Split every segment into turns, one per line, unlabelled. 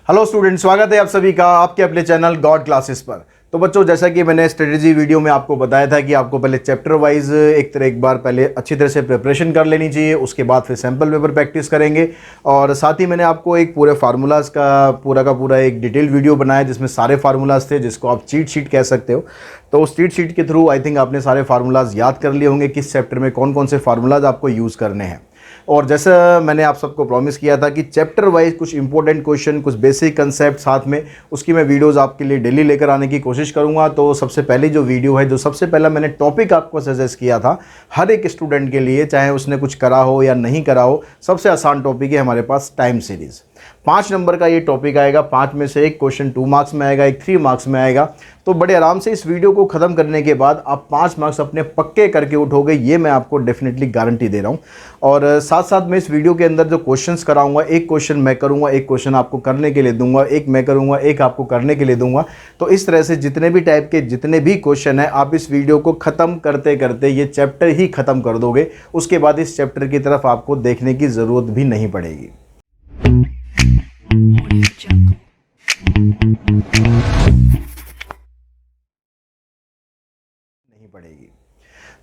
Hello student, स्वागत है आप सभी का आपके अपने चैनल गॉड क्लासेस पर। तो बच्चों, जैसा कि मैंने स्ट्रेटेजी वीडियो में आपको बताया था कि आपको पहले चैप्टर वाइज एक बार पहले अच्छी तरह से प्रिपरेशन कर लेनी चाहिए, उसके बाद फिर सैम्पल पेपर प्रैक्टिस करेंगे। और साथ ही मैंने आपको एक पूरे फार्मूलाज का पूरा एक डिटेल वीडियो बनाया जिसमें सारे फार्मूलाज थे, जिसको आप चीट शीट कह सकते हो। तो उस चीट शीट के थ्रू आई थिंक आपने सारे फार्मूलाज याद कर लिए होंगे, किस चैप्टर में कौन कौन से फार्मूलाज आपको यूज़ करने हैं। और जैसा मैंने आप सबको प्रॉमिस किया था कि चैप्टर वाइज कुछ इंपॉर्टेंट क्वेश्चन, कुछ बेसिक कंसेप्ट साथ में उसकी मैं वीडियोस आपके लिए डेली लेकर आने की कोशिश करूंगा। तो सबसे पहले जो वीडियो है, जो सबसे पहला मैंने टॉपिक आपको सजेस्ट किया था हर एक स्टूडेंट के लिए, चाहे उसने कुछ करा हो या नहीं करा हो, सबसे आसान टॉपिक है हमारे पास टाइम सीरीज़। 5 नंबर का ये टॉपिक आएगा। 5 में से एक क्वेश्चन 2 मार्क्स में आएगा, एक 3 मार्क्स में आएगा। तो बड़े आराम से इस वीडियो को ख़त्म करने के बाद आप 5 मार्क्स अपने पक्के करके उठोगे, ये मैं आपको डेफिनेटली गारंटी दे रहा हूँ। और साथ साथ मैं इस वीडियो के अंदर जो क्वेश्चंस कराऊंगा, एक क्वेश्चन मैं करूंगा, एक क्वेश्चन आपको करने के लिए दूंगा, एक मैं करूंगा, एक आपको करने के लिए दूंगा। तो इस तरह से जितने भी टाइप के जितने भी क्वेश्चन हैं, आप इस वीडियो को ख़त्म करते करते ये चैप्टर ही ख़त्म कर दोगे। उसके बाद इस चैप्टर की तरफ आपको देखने की ज़रूरत भी नहीं पड़ेगी।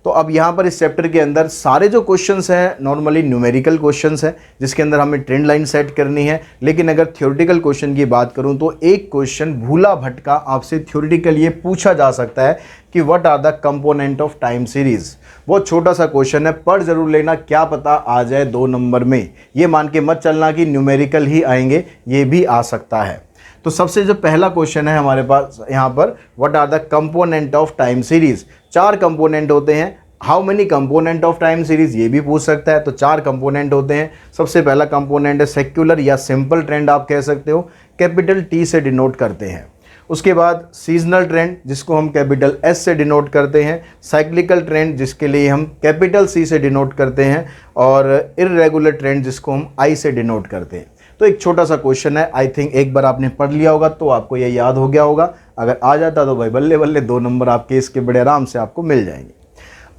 तो अब यहाँ पर इस चैप्टर के अंदर सारे जो क्वेश्चंस हैं नॉर्मली न्यूमेरिकल क्वेश्चंस हैं, जिसके अंदर हमें ट्रेंड लाइन सेट करनी है। लेकिन अगर थ्योरेटिकल क्वेश्चन की बात करूँ तो एक क्वेश्चन भूला भटका आपसे थ्योरेटिकल ये पूछा जा सकता है कि what are the component of time series. बहुत छोटा सा क्वेश्चन है, पढ़ जरूर लेना, क्या पता आ जाए 2 नंबर में। ये मान के मत चलना कि न्यूमेरिकल ही आएंगे, ये भी आ सकता है। तो सबसे जो पहला क्वेश्चन है हमारे पास यहाँ पर, what are the component of time series. 4 component होते हैं। How many component of time series, ये भी पूछ सकता है। तो 4 कंपोनेंट होते हैं। सबसे पहला कंपोनेंट है सेक्युलर या सिंपल ट्रेंड, आप कह सकते हो, कैपिटल टी से डिनोट करते हैं। उसके बाद सीजनल ट्रेंड, जिसको हम कैपिटल एस से डिनोट करते हैं। साइक्लिकल ट्रेंड, जिसके लिए हम कैपिटल सी से डिनोट करते हैं। और इर्रेगुलर ट्रेंड, जिसको हम आई से डिनोट करते हैं। तो एक छोटा सा क्वेश्चन है, आई थिंक एक बार आपने पढ़ लिया होगा तो आपको ये याद हो गया होगा। अगर आ जाता तो भाई बल्ले बल्ले, 2 नंबर आपके इसके बड़े आराम से आपको मिल जाएंगे।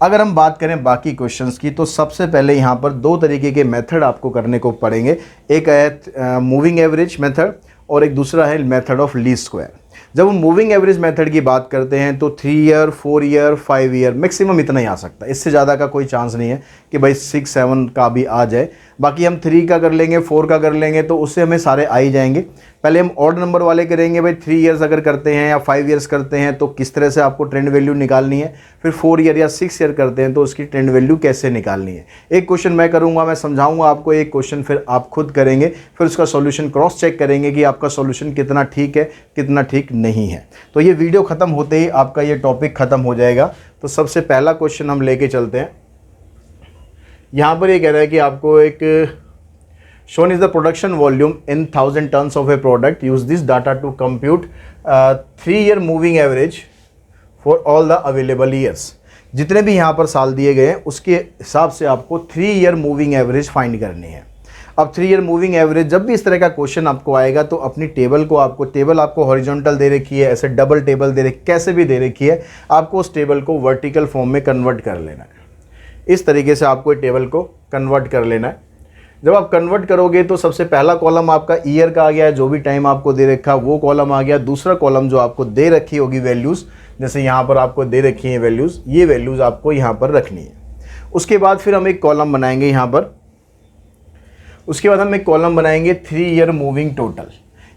अगर हम बात करें बाकी क्वेश्चंस की, तो सबसे पहले यहाँ पर 2 तरीके के मेथड आपको करने को पड़ेंगे। एक है मूविंग एवरेज मेथड और एक दूसरा है मेथड ऑफ लीस्ट स्क्वायर। जब हम मूविंग एवरेज मेथड की बात करते हैं तो 3 ईयर, 4 ईयर, 5 ईयर मैक्सिमम इतना ही आ सकता है। इससे ज़्यादा का कोई चांस नहीं है कि भाई 6, 7 का भी आ जाए। बाकी हम 3 का कर लेंगे, 4 का कर लेंगे तो उससे हमें सारे आ ही जाएंगे। पहले हम ऑड नंबर वाले करेंगे। भाई 3 ईयर्स अगर करते हैं या 5 ईयर्स करते हैं तो किस तरह से आपको ट्रेंड वैल्यू निकालनी है। फिर 4 ईयर या 6 ईयर करते हैं तो उसकी ट्रेंड वैल्यू कैसे निकालनी है। एक क्वेश्चन मैं करूँगा, मैं समझाऊंगा आपको, एक क्वेश्चन फिर आप खुद करेंगे, फिर उसका सॉल्यूशन क्रॉस चेक करेंगे कि आपका सॉल्यूशन कितना ठीक है, कितना ठीक नहीं है। तो ये वीडियो ख़त्म होते ही आपका ये टॉपिक ख़त्म हो जाएगा। तो सबसे पहला क्वेश्चन हम लेके चलते हैं। यहाँ पर ये कह रहा है कि आपको एक shown is the production volume in 1000 tons of a product. Use this data to compute 3-year moving average for all the available years. जितने भी यहाँ पर साल दिए गए हैं उसके हिसाब से आपको 3 ईयर मूविंग एवरेज फाइंड करनी है। अब 3 ईयर मूविंग एवरेज, जब भी इस तरह का क्वेश्चन आपको आएगा तो अपनी टेबल आपको हॉरिजॉन्टल दे रखी है, ऐसे डबल टेबल दे रखी, कैसे भी दे रखी है, आपको उस टेबल को वर्टिकल फॉर्म में कन्वर्ट कर लेना है। इस तरीके से आपको टेबल को कन्वर्ट कर लेना है। जब आप कन्वर्ट करोगे तो सबसे पहला कॉलम आपका ईयर का आ गया, जो भी टाइम आपको दे रखा वो कॉलम आ गया। दूसरा कॉलम जो आपको दे रखी होगी वैल्यूज़, जैसे यहाँ पर आपको दे रखी हैं वैल्यूज़, ये वैल्यूज़ आपको यहाँ पर रखनी है। उसके बाद फिर हम एक कॉलम बनाएंगे यहाँ पर। उसके बाद हम एक कॉलम बनाएंगे 3 ईयर मूविंग टोटल,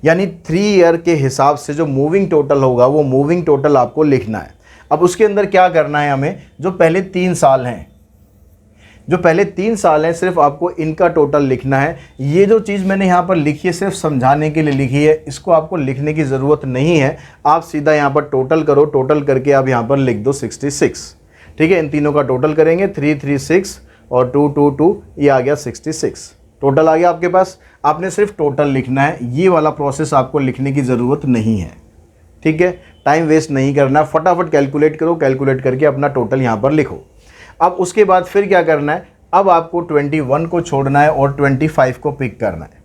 यानी 3 ईयर के हिसाब से जो मूविंग टोटल होगा वो मूविंग टोटल आपको लिखना है। अब उसके अंदर क्या करना है हमें, जो पहले 3 साल हैं, सिर्फ आपको इनका टोटल लिखना है। ये जो चीज़ मैंने यहाँ पर लिखी है सिर्फ समझाने के लिए लिखी है, इसको आपको लिखने की ज़रूरत नहीं है। आप सीधा यहाँ पर टोटल करो, टोटल करके आप यहाँ पर लिख दो 66। ठीक है, इन तीनों का टोटल करेंगे, 336 और 222, ये आ गया 66। टोटल आ गया आपके पास। आपने सिर्फ टोटल लिखना है, ये वाला प्रोसेस आपको लिखने की ज़रूरत नहीं है। ठीक है, टाइम वेस्ट नहीं करना, फटाफट कैलकुलेट करो, कैलकुलेट करके अपना टोटल यहाँ पर लिखो। अब उसके बाद फिर क्या करना है, अब आपको 21 को छोड़ना है और 25 को पिक करना है।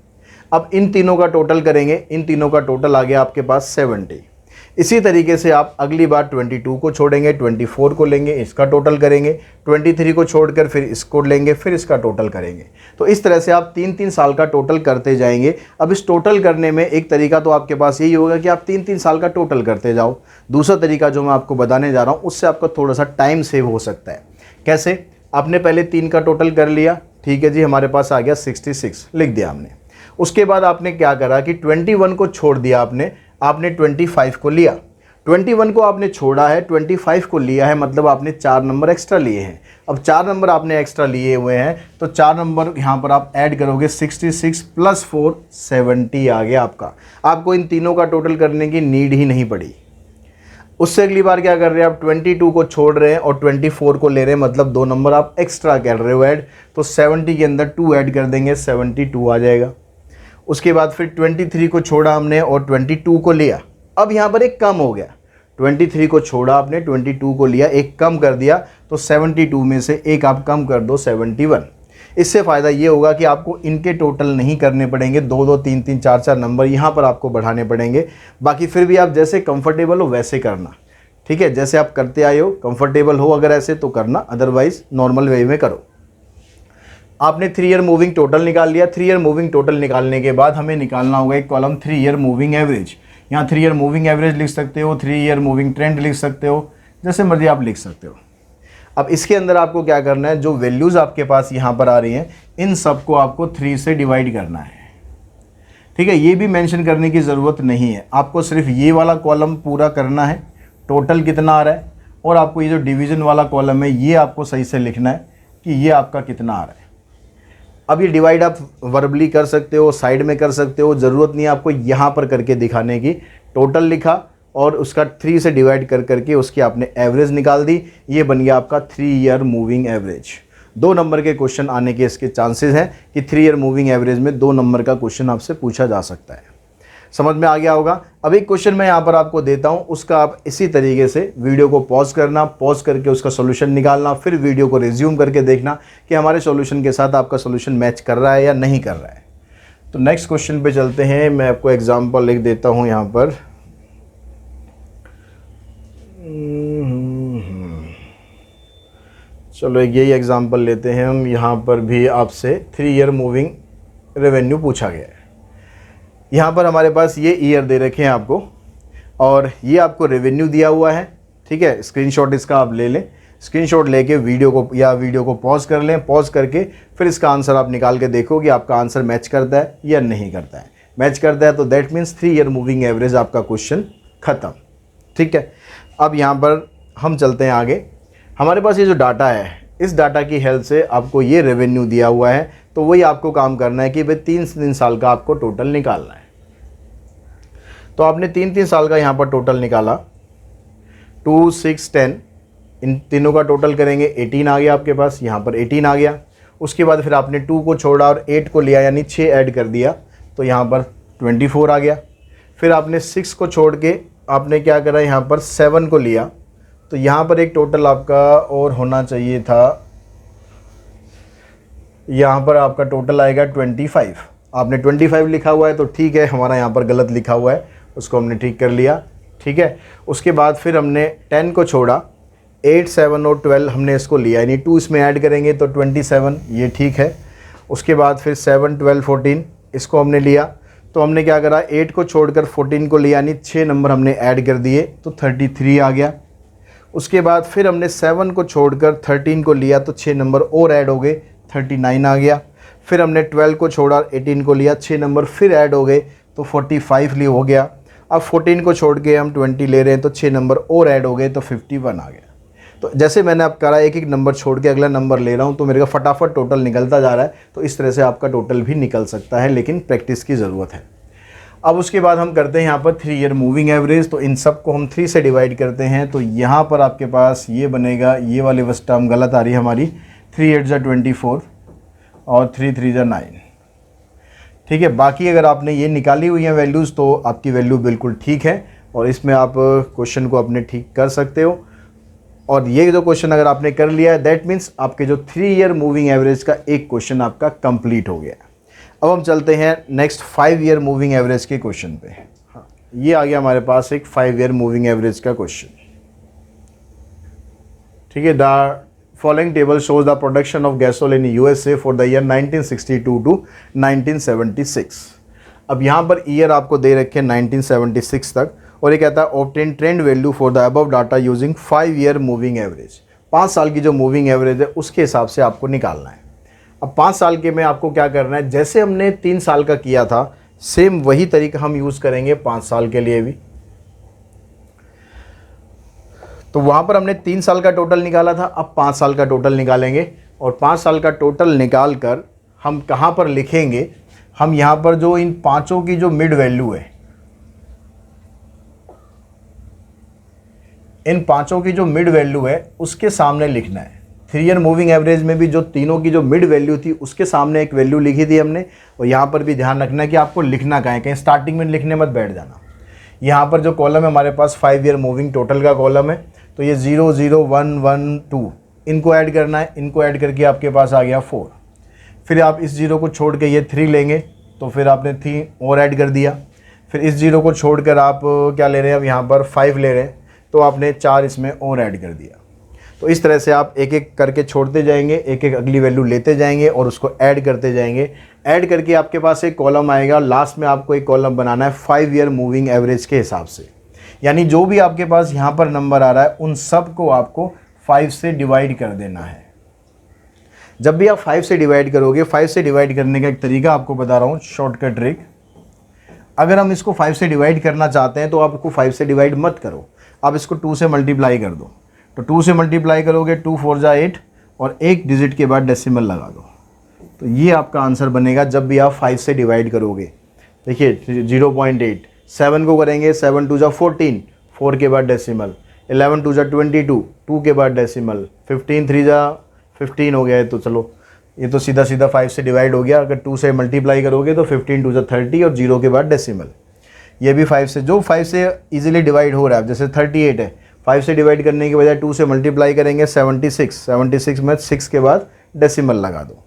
अब इन तीनों का टोटल करेंगे, इन तीनों का टोटल आ गया आपके पास 70। इसी तरीके से आप अगली बार 22 को छोड़ेंगे, 24 को लेंगे, इसका टोटल करेंगे, 23 को छोड़कर फिर इसको लेंगे, फिर इसका टोटल करेंगे। तो इस तरह से आप 3-3 साल का टोटल करते जाएंगे। अब इस टोटल करने में एक तरीका तो आपके पास यही होगा कि आप 3-3 साल का टोटल करते जाओ। दूसरा तरीका जो मैं आपको बताने जा रहा हूँ उससे आपका थोड़ा सा टाइम सेव हो सकता है। कैसे? आपने पहले 3 का टोटल कर लिया, ठीक है जी, हमारे पास आ गया 66, लिख दिया हमने। उसके बाद आपने क्या करा कि 21 को छोड़ दिया आपने 25 को लिया। 21 को आपने छोड़ा है, 25 को लिया है, मतलब आपने 4 नंबर एक्स्ट्रा लिए हैं। अब 4 नंबर आपने एक्स्ट्रा लिए हुए हैं तो 4 नंबर यहाँ पर आप ऐड करोगे, 66 + 4 70 आ गया आपका। आपको इन तीनों का टोटल करने की नीड ही नहीं पड़ी। उससे अगली बार क्या कर रहे हैं आप, 22 को छोड़ रहे हैं और 24 को ले रहे हैं, मतलब 2 नंबर आप एक्स्ट्रा कर रहे हो ऐड। तो 70 के अंदर 2 ऐड कर देंगे, 72 आ जाएगा। उसके बाद फिर 23 को छोड़ा हमने और 22 को लिया। अब यहाँ पर एक कम हो गया, 23 को छोड़ा आपने, 22 को लिया, एक कम कर दिया, तो 72 में से एक आप कम कर दो, 71। इससे फ़ायदा ये होगा कि आपको इनके टोटल नहीं करने पड़ेंगे, 2-2, 3-3, 4-4 नंबर यहाँ पर आपको बढ़ाने पड़ेंगे। बाकी फिर भी आप जैसे कंफर्टेबल हो वैसे करना, ठीक है? जैसे आप करते आए हो, कंफर्टेबल हो अगर ऐसे तो करना, अदरवाइज़ नॉर्मल वे में करो। आपने 3 ईयर मूविंग टोटल निकाल लिया। 3 ईयर मूविंग टोटल निकालने के बाद हमें निकालना होगा एक कॉलम 3 ईयर मूविंग एवरेज। यहाँ 3 ईयर मूविंग एवरेज लिख सकते हो, 3 ईयर मूविंग ट्रेंड लिख सकते हो, जैसे मर्जी आप लिख सकते हो। अब इसके अंदर आपको क्या करना है, जो वैल्यूज़ आपके पास यहाँ पर आ रही हैं इन सबको आपको 3 से डिवाइड करना है, ठीक है? ये भी मेंशन करने की ज़रूरत नहीं है, आपको सिर्फ ये वाला कॉलम पूरा करना है, टोटल कितना आ रहा है, और आपको ये जो डिवीज़न वाला कॉलम है ये आपको सही से लिखना है कि ये आपका कितना आ रहा है। अब ये डिवाइड आप वर्बली कर सकते हो, साइड में कर सकते हो, ज़रूरत नहीं है आपको यहाँ पर करके दिखाने की। टोटल लिखा और उसका 3 से डिवाइड कर करके उसकी आपने एवरेज निकाल दी, ये बन गया आपका 3 ईयर मूविंग एवरेज। 2 नंबर के क्वेश्चन आने के इसके चांसेस हैं कि 3 ईयर मूविंग एवरेज में 2 नंबर का क्वेश्चन आपसे पूछा जा सकता है। समझ में आ गया होगा? अब एक क्वेश्चन मैं यहाँ पर आपको देता हूँ, उसका आप इसी तरीके से वीडियो को पॉज करना, पॉज करके उसका सॉल्यूशन निकालना, फिर वीडियो को रिज्यूम करके देखना कि हमारे सॉल्यूशन के साथ आपका सॉल्यूशन मैच कर रहा है या नहीं कर रहा है। तो नेक्स्ट क्वेश्चन पे चलते हैं। मैं आपको एग्जांपल लिख देता हूँ यहाँ पर। चलो यही एग्जांपल लेते हैं हम। यहाँ पर भी आपसे 3 ईयर मूविंग रेवेन्यू पूछा गया है। यहाँ पर हमारे पास ये ईयर दे रखे हैं आपको और ये आपको रेवेन्यू दिया हुआ है, ठीक है? स्क्रीनशॉट इसका आप ले लें, स्क्रीनशॉट लेके वीडियो को पॉज कर लें, पॉज करके फिर इसका आंसर आप निकाल के देखो कि आपका आंसर मैच करता है या नहीं करता है। मैच करता है तो that means 3 year moving average आपका क्वेश्चन ख़त्म, ठीक है? अब यहाँ पर हम चलते हैं आगे। हमारे पास ये जो डाटा है, इस डाटा की हेल्प से आपको ये रेवेन्यू दिया हुआ है, तो वही आपको काम करना है कि भाई 3 साल का आपको टोटल निकालना है। तो आपने 3 साल का यहाँ पर टोटल निकाला, 2, 6, 10, इन तीनों का टोटल करेंगे, 18 आ गया आपके पास, यहाँ पर 18 आ गया। उसके बाद फिर आपने 2 को छोड़ा और 8 को लिया, यानी 6 ऐड कर दिया, तो यहाँ पर 24 आ गया। फिर आपने 6 को छोड़ के आपने क्या करा, यहाँ पर 7 को लिया, तो यहाँ पर एक टोटल आपका और होना चाहिए था, यहाँ पर आपका टोटल आएगा 25। आपने 25 लिखा हुआ है तो ठीक है, हमारा यहाँ पर गलत लिखा हुआ है, उसको हमने ठीक कर लिया, ठीक है? उसके बाद फिर हमने 10 को छोड़ा, 8, 7 और 12 हमने इसको लिया, यानी 2 इसमें ऐड करेंगे तो 27, ये ठीक है। उसके बाद फिर 7, 12, 14 इसको हमने लिया, तो हमने क्या करा, 8 को छोड़कर 14 को लिया, यानी 6 नंबर हमने ऐड कर दिए, तो 33 आ गया। उसके बाद फिर हमने 7 को छोड़कर 13 को लिया, तो 6 नंबर और ऐड हो गए, 39 आ गया। फिर हमने 12 को छोड़ा, 18 को लिया, 6 नंबर फिर ऐड हो गए, तो 45 हो गया। अब 14 को छोड़ के हम 20 ले रहे हैं, तो 6 नंबर और ऐड हो गए, तो 51 आ गया। तो जैसे मैंने अब करा, एक एक नंबर छोड़ के अगला नंबर ले रहा हूँ, तो मेरे का फटाफट टोटल निकलता जा रहा है। तो इस तरह से आपका टोटल भी निकल सकता है, लेकिन प्रैक्टिस की ज़रूरत है। अब उसके बाद हम करते हैं यहाँ पर 3 ईयर मूविंग एवरेज। तो इन सब को हम 3 से डिवाइड करते हैं, तो यहाँ पर आपके पास ये बनेगा, ये वाली बस टर्म गलत आ रही है हमारी, 3 8 जा 24 और 3 3 जा 9, ठीक है? बाकी अगर आपने ये निकाली हुई हैं वैल्यूज़ तो आपकी वैल्यू बिल्कुल ठीक है, और इसमें आप क्वेश्चन को अपने ठीक कर सकते हो। और ये जो क्वेश्चन अगर आपने कर लिया है, दैट मीन्स आपके जो 3 ईयर मूविंग एवरेज का एक क्वेश्चन आपका कंप्लीट हो गया। अब हम चलते हैं नेक्स्ट 5 ईयर मूविंग एवरेज के क्वेश्चन पे। हाँ, ये आ गया हमारे पास एक 5 ईयर मूविंग एवरेज का क्वेश्चन। ठीक है, the following table shows the production of gasoline in USA for the year 1962 to 1976। अब यहाँ पर ईयर आपको दे रखे 1976 तक, और ये कहता है obtain trend value for the above data using 5 year moving average. 5 साल की जो मूविंग एवरेज है उसके हिसाब से आपको निकालना है। अब 5 साल के में आपको क्या करना है, जैसे हमने 3 साल का किया था सेम वही तरीका हम यूज़ करेंगे 5 साल के लिए भी। तो वहाँ पर हमने 3 साल का टोटल निकाला था, अब 5 साल का टोटल निकालेंगे, और 5 साल का टोटल निकाल कर हम कहाँ पर लिखेंगे, हम यहाँ पर जो इन पाँचों की जो मिड वैल्यू है, इन पाँचों की जो मिड वैल्यू है उसके सामने लिखना है। 3 ईयर मूविंग एवरेज में भी जो तीनों की जो मिड वैल्यू थी उसके सामने एक वैल्यू लिखी थी हमने, और यहाँ पर भी ध्यान रखना है कि आपको लिखना कहाँ है, कहीं स्टार्टिंग में लिखने मत बैठ जाना। यहाँ पर जो कॉलम है हमारे पास 5 ईयर मूविंग टोटल का कॉलम है, तो ये 0 0 1 1 2 इनको ऐड करना है, इनको ऐड करके आपके पास आ गया 4। फिर आप इस 0 को छोड़ के ये 3 लेंगे, तो फिर आपने 3 और ऐड कर दिया। फिर इस 0 को छोड़कर आप क्या ले रहे हैं, अब यहाँ पर 5 ले रहे हैं, तो आपने 4 इसमें और ऐड कर दिया। तो इस तरह से आप एक एक करके छोड़ते जाएंगे, एक एक अगली वैल्यू लेते जाएंगे और उसको ऐड करते जाएंगे। ऐड करके आपके पास एक कॉलम आएगा, लास्ट में आपको एक कॉलम बनाना है 5 ईयर मूविंग एवरेज के हिसाब से। यानी जो भी आपके पास यहाँ पर नंबर आ रहा है उन सब को आपको 5 से डिवाइड कर देना है। जब भी आप 5 से डिवाइड करोगे, 5 से डिवाइड करने का एक तरीका आपको बता रहा हूँ, शॉर्टकट ट्रिक। अगर हम इसको 5 से डिवाइड करना चाहते हैं तो आपको 5 से डिवाइड मत करो, आप इसको 2 से मल्टीप्लाई कर दो। तो 2 से मल्टीप्लाई करोगे, 2 4 जा 8, और एक डिजिट के बाद डेसिमल लगा दो, तो ये आपका आंसर बनेगा जब भी आप 5 से डिवाइड करोगे। देखिए 0.8, 7 को करेंगे 7 2 जा 14, 4 के बाद डेसिमल, 11 2 जा 22, 2 के बाद डेसिमल, 15 3 जा 15 हो गया है। तो चलो ये तो सीधा सीधा 5 से डिवाइड हो गया। अगर 2 से मल्टीप्लाई करोगे तो 15 2 जा 30 और 0 के बाद डेसिमल। ये भी 5 से, जो 5 से इजीली डिवाइड हो रहा है, जैसे 38 है, 5 से डिवाइड करने के बजाय 2 से मल्टीप्लाई करेंगे 76 में 6 के बाद डेसिमल लगा दो।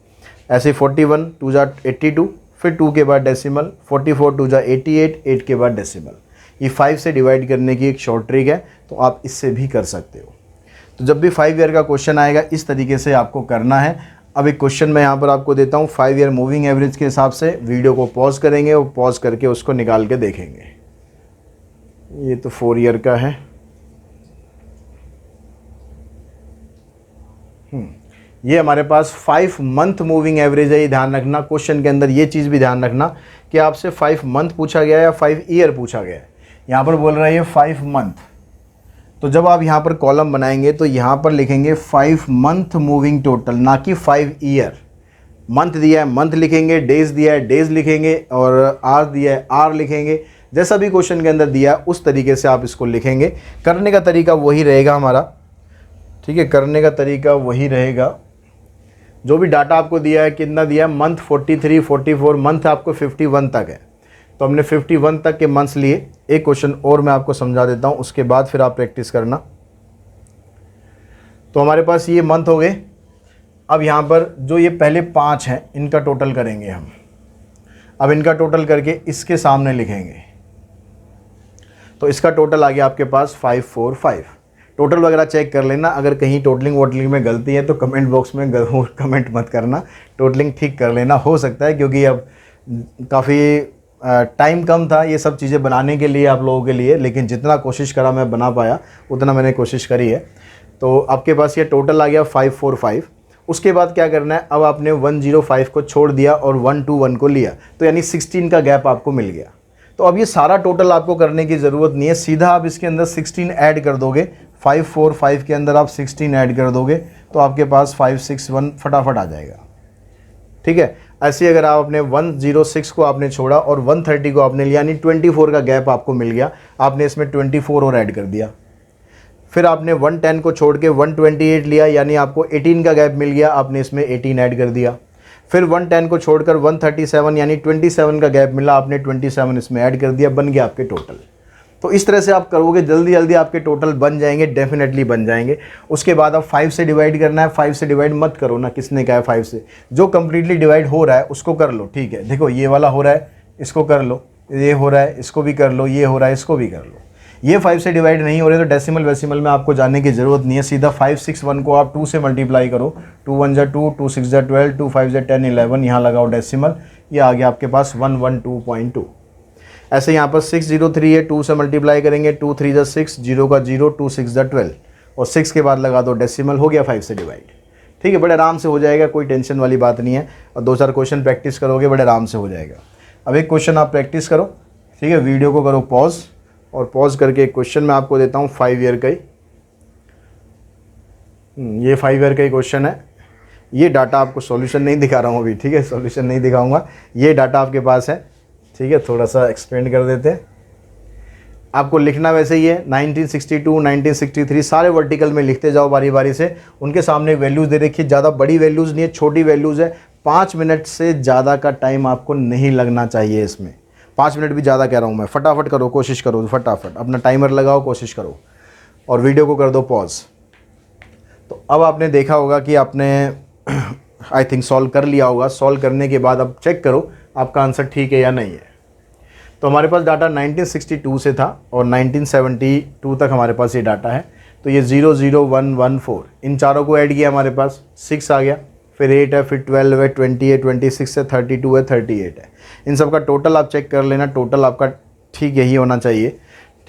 ऐसे 41 2 जा 82, फिर 2 के बाद डेसिमल, 44 2 जा 88, 8 के बाद डेसिमल। ये 5 से डिवाइड करने की एक शॉर्ट ट्रिक है, तो आप इससे भी कर सकते हो। तो जब भी 5 ईयर का क्वेश्चन आएगा इस तरीके से आपको करना है। अब एक क्वेश्चन मैं यहाँ पर आपको देता हूँ 5 ईयर मूविंग एवरेज के हिसाब से। वीडियो को पॉज करेंगे और पॉज करके उसको निकाल के देखेंगे। ये तो 4 ईयर का है। ये हमारे पास 5 मंथ मूविंग एवरेज है, ये ध्यान रखना। क्वेश्चन के अंदर ये चीज़ भी ध्यान रखना कि आपसे 5 मंथ पूछा गया है या 5 ईयर पूछा गया है। यहाँ पर बोल रहा है ये 5 मंथ, तो जब आप यहाँ पर कॉलम बनाएंगे तो यहाँ पर लिखेंगे 5 मंथ मूविंग टोटल, ना कि 5 ईयर। मंथ दिया है मंथ लिखेंगे, डेज दिया है डेज लिखेंगे, और आर दिया है आर लिखेंगे। जैसा भी क्वेश्चन के अंदर दिया है उस तरीके से आप इसको लिखेंगे। करने का तरीका वही रहेगा हमारा, ठीक है, करने का तरीका वही रहेगा। जो भी डाटा आपको दिया है, कितना दिया है, मंथ 43 44, मंथ आपको 51 तक है, तो हमने 51 तक के मंथ्स लिए। एक क्वेश्चन और मैं आपको समझा देता हूँ, उसके बाद फिर आप प्रैक्टिस करना। तो हमारे पास ये मंथ हो गए। अब यहाँ पर जो ये पहले 5 हैं इनका टोटल करेंगे हम। अब इनका टोटल करके इसके सामने लिखेंगे, तो इसका टोटल आ गया आपके पास 545। टोटल वगैरह चेक कर लेना, अगर कहीं टोटलिंग वोटलिंग में गलती है तो कमेंट बॉक्स में कमेंट मत करना, टोटलिंग ठीक कर लेना। हो सकता है क्योंकि अब काफ़ी टाइम कम था ये सब चीज़ें बनाने के लिए आप लोगों के लिए, लेकिन जितना कोशिश करा मैं बना पाया उतना मैंने कोशिश करी है। तो आपके पास ये टोटल आ गया 545। उसके बाद क्या करना है, अब आपने 105 को छोड़ दिया और 121 को लिया, तो यानी 16 का गैप आपको मिल गया। तो अब ये सारा टोटल आपको करने की ज़रूरत नहीं है, सीधा आप इसके अंदर 16 ऐड कर दोगे। 545 के अंदर आप 16 ऐड कर दोगे तो आपके पास 561 फटाफट आ जाएगा, ठीक है। ऐसे अगर आप अपने 106 को आपने छोड़ा और 130 को आपने लिया, यानी 24 का गैप आपको मिल गया, आपने इसमें 24 और ऐड कर दिया। फिर आपने 110 को छोड़ के 128 लिया, यानी आपको 18 का गैप मिल गया, आपने इसमें 18 ऐड कर दिया। फिर 110 को छोड़कर 137 यानी 27 का गैप मिला, आपने 27 इसमें ऐड कर दिया, बन गया आपके टोटल। तो इस तरह से आप करोगे, जल्दी जल्दी आपके टोटल बन जाएंगे, डेफिनेटली बन जाएंगे। उसके बाद आप 5 से डिवाइड करना है। 5 से डिवाइड मत करो ना, किसने कहा है 5 से, जो कम्प्लीटली डिवाइड हो रहा है उसको कर लो, ठीक है। देखो ये वाला हो रहा है, इसको कर लो, ये हो रहा है इसको भी कर लो, ये हो रहा है इसको भी कर लो। ये 5 से डिवाइड नहीं हो रहे तो डेसिमल वेसिमल में आपको जाने की ज़रूरत नहीं है, सीधा 561 को आप 2 से मल्टीप्लाई करो, 2 1 जा 2, 2 6 जा 12, 2 5 जा 10 11, यहाँ लगाओ डेसिमल, ये आ गया आपके पास 112.2। ऐसे यहाँ पर 603 है, 2 से मल्टीप्लाई करेंगे, 2 3 जा 6, 0 का 0, 2 6 जा 12 और 6 के बाद लगा दो डेसिमल, हो गया 5 से डिवाइड। ठीक है, बड़े आराम से हो जाएगा, कोई टेंशन वाली बात नहीं है, और 2-4 क्वेश्चन प्रैक्टिस करोगे बड़े आराम से हो जाएगा। अब एक क्वेश्चन आप प्रैक्टिस करो, ठीक है, वीडियो को करो पॉज, और पॉज करके एक क्वेश्चन मैं आपको देता हूँ 5 ईयर का ही। ये 5 ईयर का ही क्वेश्चन है। ये डाटा आपको सॉल्यूशन नहीं दिखा रहा हूँ अभी, ठीक है, सॉल्यूशन नहीं दिखाऊंगा, ये डाटा आपके पास है, ठीक है। थोड़ा सा एक्सपेंड कर देते हैं। आपको लिखना वैसे ही है 1962, 1963 सारे वर्टिकल में लिखते जाओ बारी बारी से। उनके सामने वैल्यूज़ दे रखी है, ज़्यादा बड़ी वैल्यूज़ नहीं है, छोटी वैल्यूज़ है। 5 मिनट से ज़्यादा का टाइम आपको नहीं लगना चाहिए इसमें, 5 मिनट भी ज़्यादा कह रहा हूँ मैं। फटाफट करो, कोशिश करो, फटाफट अपना टाइमर लगाओ, कोशिश करो, और वीडियो को कर दो पॉज। तो अब आपने देखा होगा कि आपने आई थिंक सॉल्व कर लिया होगा। सॉल्व करने के बाद अब चेक करो आपका आंसर ठीक है या नहीं है। तो हमारे पास डाटा 1962 से था और 1972 तक हमारे पास ये डाटा है। तो ये 00114 इन चारों को ऐड किया, हमारे पास 6 आ गया, फिर 8 है, फिर 12 है, 20 है, 26 है, 32 है, 38 है। इन सब का टोटल आप चेक कर लेना, टोटल आपका ठीक यही होना चाहिए,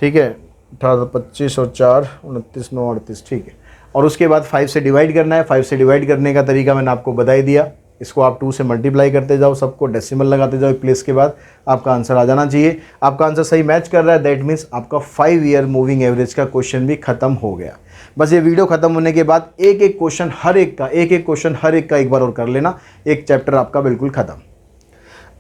ठीक है। 18 25 और 4 29 9 38, ठीक है। और उसके बाद 5 से डिवाइड करना है। 5 से डिवाइड करने का तरीका मैंने आपको बता ही दिया। इसको आप 2 से मल्टीप्लाई करते जाओ, सबको डेसिमल लगाते जाओ एक प्लेस के बाद, आपका आंसर आ जाना चाहिए। आपका आंसर सही मैच कर रहा है, दैट मीन्स आपका 5 ईयर मूविंग एवरेज का क्वेश्चन भी खत्म हो गया। बस ये वीडियो खत्म होने के बाद एक एक क्वेश्चन हर एक का, एक एक क्वेश्चन हर एक का एक बार और कर लेना, एक चैप्टर आपका बिल्कुल खत्म।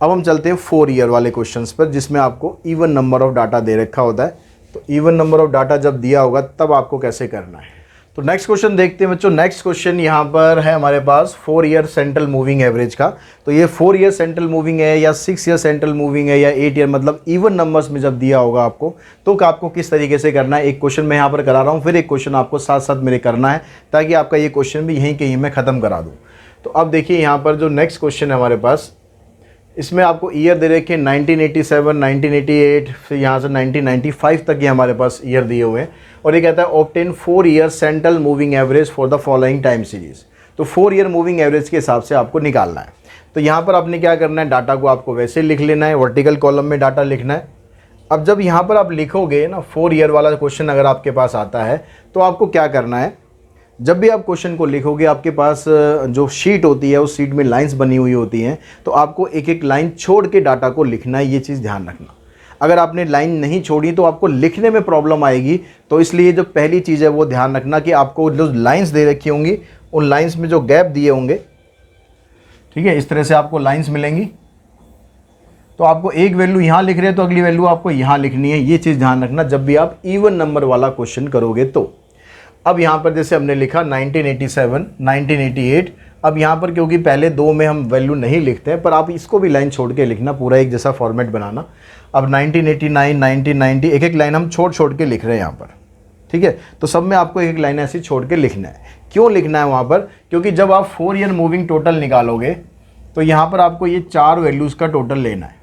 अब हम चलते हैं 4 ईयर वाले क्वेश्चन पर, जिसमें आपको इवन नंबर ऑफ डाटा दे रखा होता है। तो इवन नंबर ऑफ डाटा जब दिया होगा तब आपको कैसे करना है। तो नेक्स्ट क्वेश्चन देखते हैं बच्चों। नेक्स्ट क्वेश्चन यहाँ पर है हमारे पास 4 ईयर सेंट्रल मूविंग एवरेज का। तो ये 4 ईयर सेंट्रल मूविंग है या 6 ईयर सेंट्रल मूविंग है या 8 ईयर, मतलब इवन नंबर्स में जब दिया होगा आपको, तो आपको किस तरीके से करना है। एक क्वेश्चन मैं यहाँ पर करा रहा हूँ, फिर एक क्वेश्चन आपको साथ साथ मेरे करना है, ताकि आपका ये क्वेश्चन भी यहीं कहीं मैं ख़त्म करा दूँ। तो अब देखिए यहाँ पर जो नेक्स्ट क्वेश्चन है हमारे पास, इसमें आपको ईयर दे रखे 1987, 1988, फिर यहाँ से 1995 तक ये हमारे पास ईयर दिए हुए हैं। और ये कहता है obtain 4 year central moving average for the following time series. तो 4 ईयर मूविंग एवरेज के हिसाब से आपको निकालना है। तो यहाँ पर आपने क्या करना है, डाटा को आपको वैसे लिख लेना है, वर्टिकल कॉलम में डाटा लिखना है। अब जब यहाँ पर आप लिखोगे ना 4 ईयर वाला क्वेश्चन अगर आपके पास आता है, तो आपको क्या करना है, जब भी आप क्वेश्चन को लिखोगे आपके पास जो शीट होती है उस शीट में लाइंस बनी हुई होती हैं, तो आपको एक एक लाइन छोड़ के डाटा को लिखना है, ये चीज़ ध्यान रखना। अगर आपने लाइन नहीं छोड़ी तो आपको लिखने में प्रॉब्लम आएगी। तो इसलिए जो पहली चीज़ है वो ध्यान रखना कि आपको जो लाइंस दे रखी होंगी उन लाइंस में जो गैप दिए होंगे, ठीक है, इस तरह से आपको लाइंस मिलेंगी। तो आपको एक वैल्यू यहाँ लिख रहे हैं तो अगली वैल्यू आपको यहाँ लिखनी है, ये चीज़ ध्यान रखना जब भी आप इवन नंबर वाला क्वेश्चन करोगे। तो अब यहाँ पर जैसे हमने लिखा 1987, 1988, अब यहाँ पर क्योंकि पहले 2 में हम वैल्यू नहीं लिखते हैं, पर आप इसको भी लाइन छोड़ के लिखना, पूरा एक जैसा फॉर्मेट बनाना। अब 1989, 1990 एक एक लाइन हम छोड़ के लिख रहे हैं यहाँ पर, ठीक है। तो सब में आपको एक लाइन ऐसी छोड़ के लिखना है। क्यों लिखना है वहाँ पर, क्योंकि जब आप 4 ईयर मूविंग टोटल निकालोगे तो यहाँ पर आपको ये 4 वैल्यूज़ का टोटल लेना है।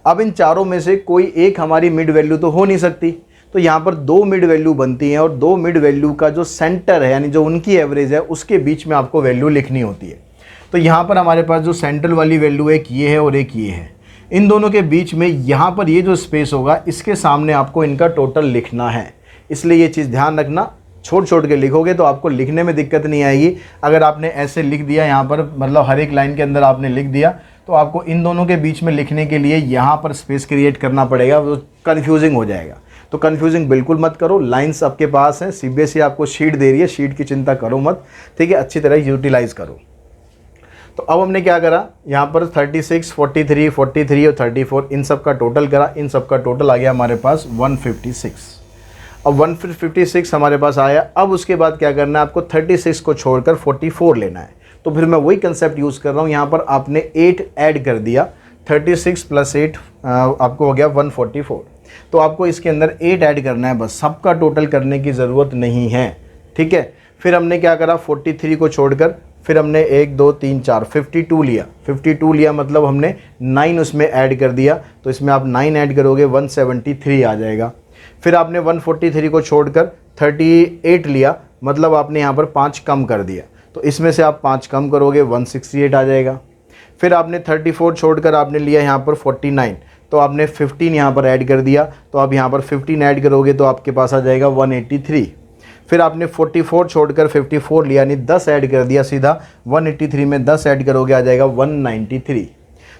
अब इन चारों में से कोई एक हमारी मिड वैल्यू तो हो नहीं सकती, तो यहाँ पर 2 मिड वैल्यू बनती हैं, और 2 मिड वैल्यू का जो सेंटर है यानी जो उनकी एवरेज है उसके बीच में आपको वैल्यू लिखनी होती है। तो यहाँ पर हमारे पास जो सेंट्रल वाली वैल्यू एक ये है और एक ये है, इन दोनों के बीच में यहाँ पर ये जो स्पेस होगा इसके सामने आपको इनका टोटल लिखना है। इसलिए ये चीज़ ध्यान रखना, छोड़ के लिखोगे तो आपको लिखने में दिक्कत नहीं आएगी। अगर आपने ऐसे लिख दिया यहाँ पर, मतलब हर एक लाइन के अंदर आपने लिख दिया, तो आपको इन दोनों के बीच में लिखने के लिए यहाँ पर स्पेस क्रिएट करना पड़ेगा, वो कन्फ्यूजिंग हो जाएगा। तो कन्फ्यूजिंग बिल्कुल मत करो, लाइंस आपके पास हैं, सीबीएसई आपको शीट दे रही है, शीट की चिंता करो मत, ठीक है, अच्छी तरह यूटिलाइज़ करो। तो अब हमने क्या करा, यहाँ पर 36, 43, 43 और 34 इन सब का टोटल करा, इन सब का टोटल आ गया हमारे पास 156। अब 156 हमारे पास आया। अब उसके बाद क्या करना है, आपको 36 को छोड़कर 44 लेना है। तो फिर मैं वही कंसेप्ट यूज़ कर रहा हूँ, यहाँ पर आपने 8 ऐड कर दिया, 36 + 8 आपको हो गया 144। तो आपको इसके अंदर 8 ऐड करना है, बस, सबका टोटल करने की ज़रूरत नहीं है, ठीक है। फिर हमने क्या करा, 43 को छोड़कर फिर हमने 1 2 3 4 52 लिया, 52 लिया मतलब हमने 9 उसमें ऐड कर दिया, तो इसमें आप 9 ऐड करोगे 173 आ जाएगा। फिर आपने 143 को छोड़कर 38 लिया, मतलब आपने यहाँ पर 5 कम कर दिया, तो इसमें से आप 5 कम करोगे 168 आ जाएगा। फिर आपने 34 छोड़कर आपने लिया यहाँ पर 49, तो आपने 15 यहाँ पर ऐड कर दिया, तो आप यहाँ पर 15 ऐड करोगे तो आपके पास आ जाएगा 183। फिर आपने 44 छोड़कर 54 लिया, यानी 10 ऐड कर दिया, सीधा 183 में 10 ऐड करोगे आ जाएगा 193।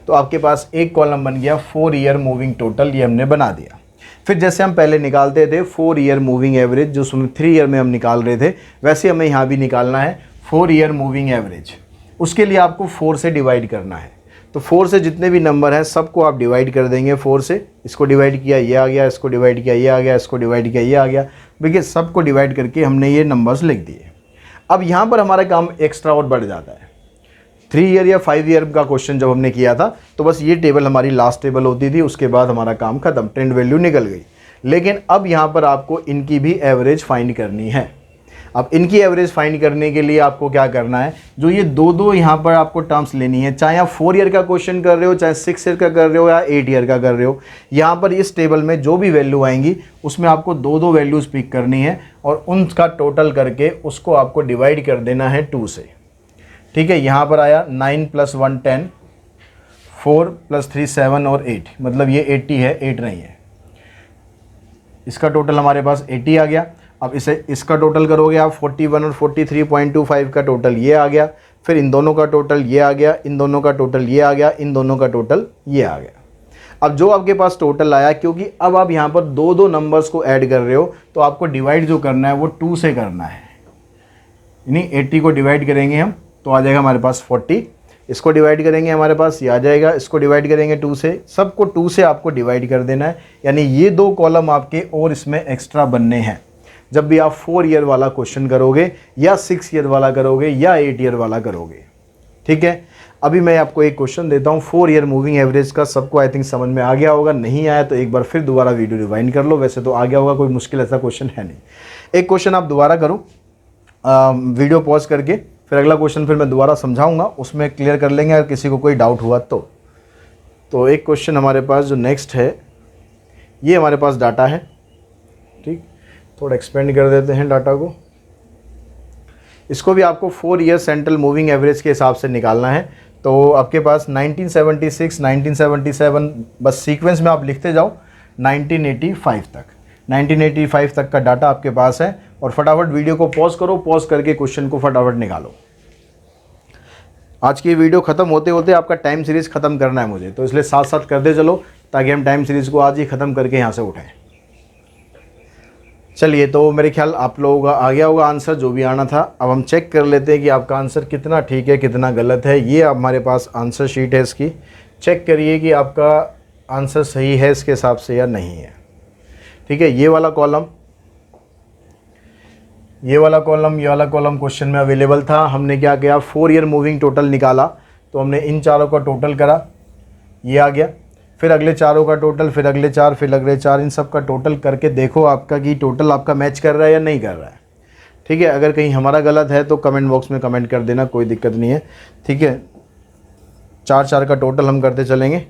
तो आपके पास एक कॉलम बन गया 4 ईयर मूविंग टोटल, ये हमने बना दिया। फिर जैसे हम पहले निकालते थे 4 ईयर मूविंग एवरेज, जो 3 ईयर में हम निकाल रहे थे, वैसे हमें यहाँ भी निकालना है 4 ईयर मूविंग एवरेज। उसके लिए आपको 4 से डिवाइड करना है, तो 4 से जितने भी नंबर हैं सबको आप डिवाइड कर देंगे 4 से। इसको डिवाइड किया ये आ गया, इसको डिवाइड किया ये आ गया, इसको डिवाइड किया ये आ गया। देखिए सबको डिवाइड करके हमने ये नंबर्स लिख दिए। अब यहाँ पर हमारा काम एक्स्ट्रा और बढ़ जाता है। 3 ईयर या 5 ईयर का क्वेश्चन जब हमने किया था तो बस ये टेबल हमारी लास्ट टेबल होती थी, उसके बाद हमारा काम खत्म, ट्रेंड वैल्यू निकल गई। लेकिन अब यहाँ पर आपको इनकी भी एवरेज फाइंड करनी है। अब इनकी एवरेज फाइंड करने के लिए आपको क्या करना है, जो ये दो यहाँ पर आपको टर्म्स लेनी है, चाहे आप 4 ईयर का क्वेश्चन कर रहे हो, चाहे 6 ईयर का कर रहे हो या 8 ईयर का कर रहे हो, यहाँ पर इस टेबल में जो भी वैल्यू आएंगी उसमें आपको दो वैल्यूज़ पिक करनी है और उनका टोटल करके उसको आपको डिवाइड कर देना है 2 से। ठीक है, यहाँ पर आया 9 + 1 10, 4 + 3 7 और 8, मतलब ये 80 है, 8 नहीं है। इसका टोटल हमारे पास 80 आ गया। अब इसका टोटल करोगे आप 41 और 43.25 का टोटल ये आ गया। फिर इन दोनों का टोटल ये आ गया, इन दोनों का टोटल ये आ गया, इन दोनों का टोटल ये आ गया। अब जो आपके पास टोटल आया, क्योंकि अब आप यहाँ पर दो नंबर्स को ऐड कर रहे हो तो आपको डिवाइड जो करना है वो 2 से करना है, यानी 80 को डिवाइड करेंगे हम तो आ जाएगा हमारे पास 40, इसको डिवाइड करेंगे हमारे पास ये आ जाएगा, इसको डिवाइड करेंगे 2 से, सबको 2 से आपको डिवाइड कर देना है। यानी ये 2 कॉलम आपके और इसमें एक्स्ट्रा बनने हैं जब भी आप 4 ईयर वाला क्वेश्चन करोगे या 6 ईयर वाला करोगे या 8 ईयर वाला करोगे। ठीक है, अभी मैं आपको एक क्वेश्चन देता हूँ 4 ईयर मूविंग एवरेज का। सबको आई थिंक समझ में आ गया होगा, नहीं आया तो एक बार फिर दोबारा वीडियो रिवाइंड कर लो, वैसे तो आ गया होगा, कोई मुश्किल ऐसा क्वेश्चन है नहीं। एक क्वेश्चन आप दोबारा करो, वीडियो पॉज करके, फिर अगला क्वेश्चन फिर मैं दोबारा समझाऊंगा, उसमें क्लियर कर लेंगे अगर किसी को कोई डाउट हुआ तो एक क्वेश्चन हमारे पास जो नेक्स्ट है, ये हमारे पास डाटा है। ठीक, थोड़ा एक्सपेंड कर देते हैं डाटा को। इसको भी आपको 4 ईयर सेंट्रल मूविंग एवरेज के हिसाब से निकालना है। तो आपके पास 1976, 1977, बस सीक्वेंस में आप लिखते जाओ 1985 तक, 1985 तक का डाटा आपके पास है। और फटाफट वीडियो को पॉज करो, पॉज करके क्वेश्चन को फटाफट निकालो। आज की वीडियो ख़त्म होते होते आपका टाइम सीरीज़ ख़त्म करना है मुझे, तो इसलिए साथ साथ करते चलो ताकि हम टाइम सीरीज़ को आज ही ख़त्म करके यहाँ से उठाएं। चलिए, तो मेरे ख्याल आप लोगों का आ गया होगा आंसर, जो भी आना था। अब हम चेक कर लेते हैं कि आपका आंसर कितना ठीक है कितना गलत है। ये हमारे पास आंसर शीट है इसकी, चेक करिए कि आपका आंसर सही है इसके हिसाब से या नहीं है। ठीक है, ये वाला कॉलम, ये वाला कॉलम क्वेश्चन में अवेलेबल था। हमने क्या किया, 4 ईयर मूविंग टोटल निकाला, तो हमने इन चारों का टोटल करा, ये आ गया। फिर अगले चारों का टोटल, फिर अगले 4, फिर अगले 4, इन सब का टोटल करके देखो आपका कि टोटल आपका मैच कर रहा है या नहीं कर रहा है। ठीक है, अगर कहीं हमारा गलत है तो कमेंट बॉक्स में कमेंट कर देना, कोई दिक्कत नहीं है। ठीक है, 4 का टोटल हम करते चलेंगे।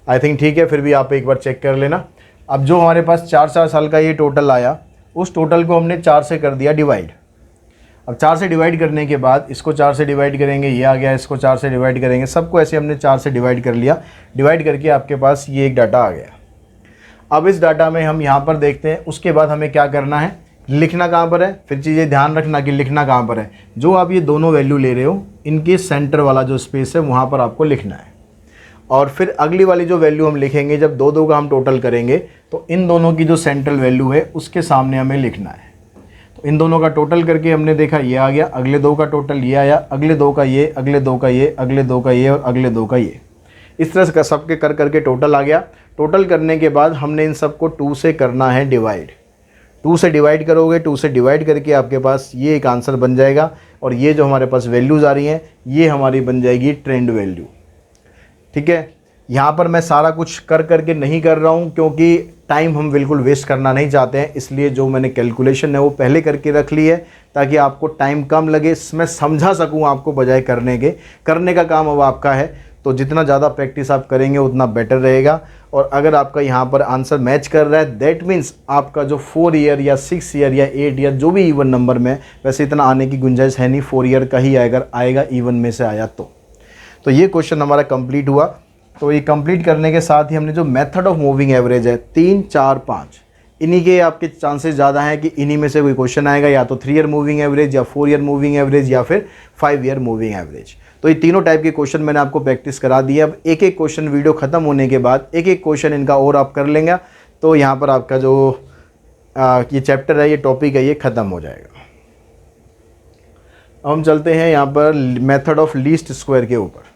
आई थिंक ठीक है, फिर भी आप एक बार चेक कर लेना। अब जो हमारे पास 4 साल का ये टोटल आया, उस टोटल को हमने 4 से कर दिया डिवाइड। अब 4 से डिवाइड करने के बाद इसको 4 से डिवाइड करेंगे, ये आ गया, इसको 4 से डिवाइड करेंगे, सबको ऐसे हमने 4 से डिवाइड कर लिया। डिवाइड करके आपके पास ये एक डाटा आ गया। अब इस डाटा में हम यहाँ पर देखते हैं, उसके बाद हमें क्या करना है, लिखना कहाँ पर है। फिर चीज़ें ध्यान रखना कि लिखना कहाँ पर है। जो आप ये दोनों वैल्यू ले रहे हो, इनके सेंटर वाला जो स्पेस है वहाँ पर आपको लिखना है। और फिर अगली वाली जो वैल्यू हम लिखेंगे, जब दो का हम टोटल करेंगे तो इन दोनों की जो सेंट्रल वैल्यू है उसके सामने हमें लिखना है। तो इन दोनों का टोटल करके हमने देखा ये आ गया, अगले 2 का टोटल ये आया, अगले 2 का ये, अगले 2 का ये, अगले 2 का ये और अगले 2 का ये। इस तरह से सबके कर करके टोटल आ गया। टोटल करने के बाद हमने इन सबको 2 से करना है डिवाइड। 2 से डिवाइड करोगे, 2 से डिवाइड करके आपके पास ये एक आंसर बन जाएगा। और ये जो हमारे पास वैल्यूज़ आ रही हैं, ये हमारी बन जाएगी ट्रेंड वैल्यू। ठीक है, यहाँ पर मैं सारा कुछ कर करके नहीं कर रहा हूँ, क्योंकि टाइम हम बिल्कुल वेस्ट करना नहीं चाहते हैं, इसलिए जो मैंने कैलकुलेशन है वो पहले करके रख ली है ताकि आपको टाइम कम लगे, मैं समझा सकूं आपको बजाय करने का काम अब आपका है। तो जितना ज़्यादा प्रैक्टिस आप करेंगे उतना बेटर रहेगा। और अगर आपका यहाँ पर आंसर मैच कर रहा है दैट मीन्स आपका जो 4 ईयर या 6 ईयर या 8 ईयर जो भी इवन नंबर में, वैसे इतना आने की गुंजाइश है नहीं, 4 ईयर का ही अगर आएगा इवन में से आया तो ये क्वेश्चन हमारा कंप्लीट हुआ। तो ये कंप्लीट करने के साथ ही हमने जो मेथड ऑफ मूविंग एवरेज है 3, 4, 5, इन्हीं के आपके चांसेस ज़्यादा हैं कि इन्हीं में से कोई क्वेश्चन आएगा, या तो 3 ईयर मूविंग एवरेज या 4 ईयर मूविंग एवरेज या फिर 5 ईयर मूविंग एवरेज। तो ये तीनों टाइप के क्वेश्चन मैंने आपको प्रैक्टिस करा दिए। अब एक एक क्वेश्चन वीडियो ख़त्म होने के बाद एक एक क्वेश्चन इनका और आप कर लेंगे तो यहाँ पर आपका जो ये चैप्टर है, ये टॉपिक है, ये ख़त्म हो जाएगा। अब हम चलते हैं यहाँ पर मेथड ऑफ लीस्ट स्क्वायर के ऊपर।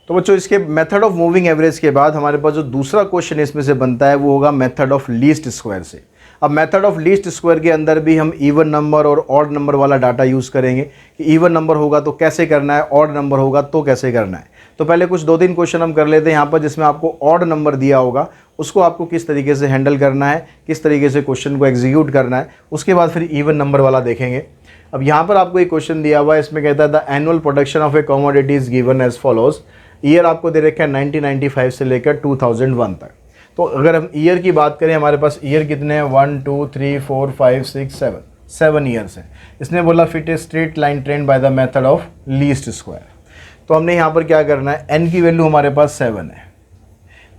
तो बच्चों इसके मेथड ऑफ मूविंग एवरेज के बाद हमारे पास जो दूसरा क्वेश्चन इसमें से बनता है वो होगा मेथड ऑफ लीस्ट स्क्वायर से। अब मेथड ऑफ लीस्ट स्क्वायर के अंदर भी हम इवन नंबर और ऑड नंबर वाला डाटा यूज़ करेंगे कि इवन नंबर होगा तो कैसे करना है, ऑड नंबर होगा तो कैसे करना है। तो पहले कुछ 2-3 क्वेश्चन हम कर लेते हैं यहाँ पर, जिसमें आपको ऑड नंबर दिया होगा उसको आपको किस तरीके से हैंडल करना है, किस तरीके से क्वेश्चन को एग्जीक्यूट करना है, उसके बाद फिर इवन नंबर वाला देखेंगे। अब यहाँ पर आपको एक क्वेश्चन दिया हुआ है, इसमें कहता है the annual production of a commodity is given as follows. Year आपको दे रखा है 1995 से लेकर 2001 तक। तो अगर हम ईयर की बात करें, हमारे पास ईयर कितने हैं, 1 2 3 4 5 6 7 ईयर्स है। इसने बोला fit a straight line trend bye the method of least square. तो हमने यहाँ पर क्या करना है, एन की वैल्यू हमारे पास 7 है।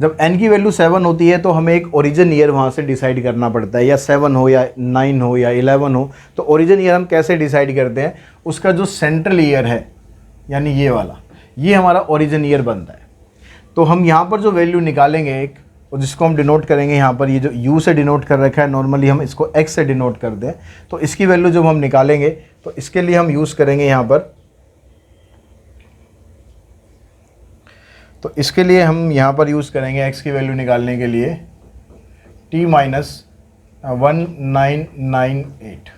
जब एन की वैल्यू 7 होती है तो हमें एक ओरिजिन ईयर वहाँ से डिसाइड करना पड़ता है, या 7 हो या 9 हो या 11 हो। तो ओरिजिन ईयर हम कैसे डिसाइड करते हैं, उसका जो सेंट्रल ईयर है यानी ये वाला, ये हमारा ओरिजिन ईयर बनता है। तो हम यहाँ पर जो वैल्यू निकालेंगे एक, और जिसको हम डिनोट करेंगे यहाँ पर, ये जो u से डिनोट कर रखा है, नॉर्मली हम इसको x से डिनोट कर दें। तो इसकी वैल्यू जब हम निकालेंगे तो इसके लिए हम यूज़ करेंगे यहाँ पर, तो इसके लिए हम यहाँ पर यूज़ करेंगे x की वैल्यू निकालने के लिए T-1998,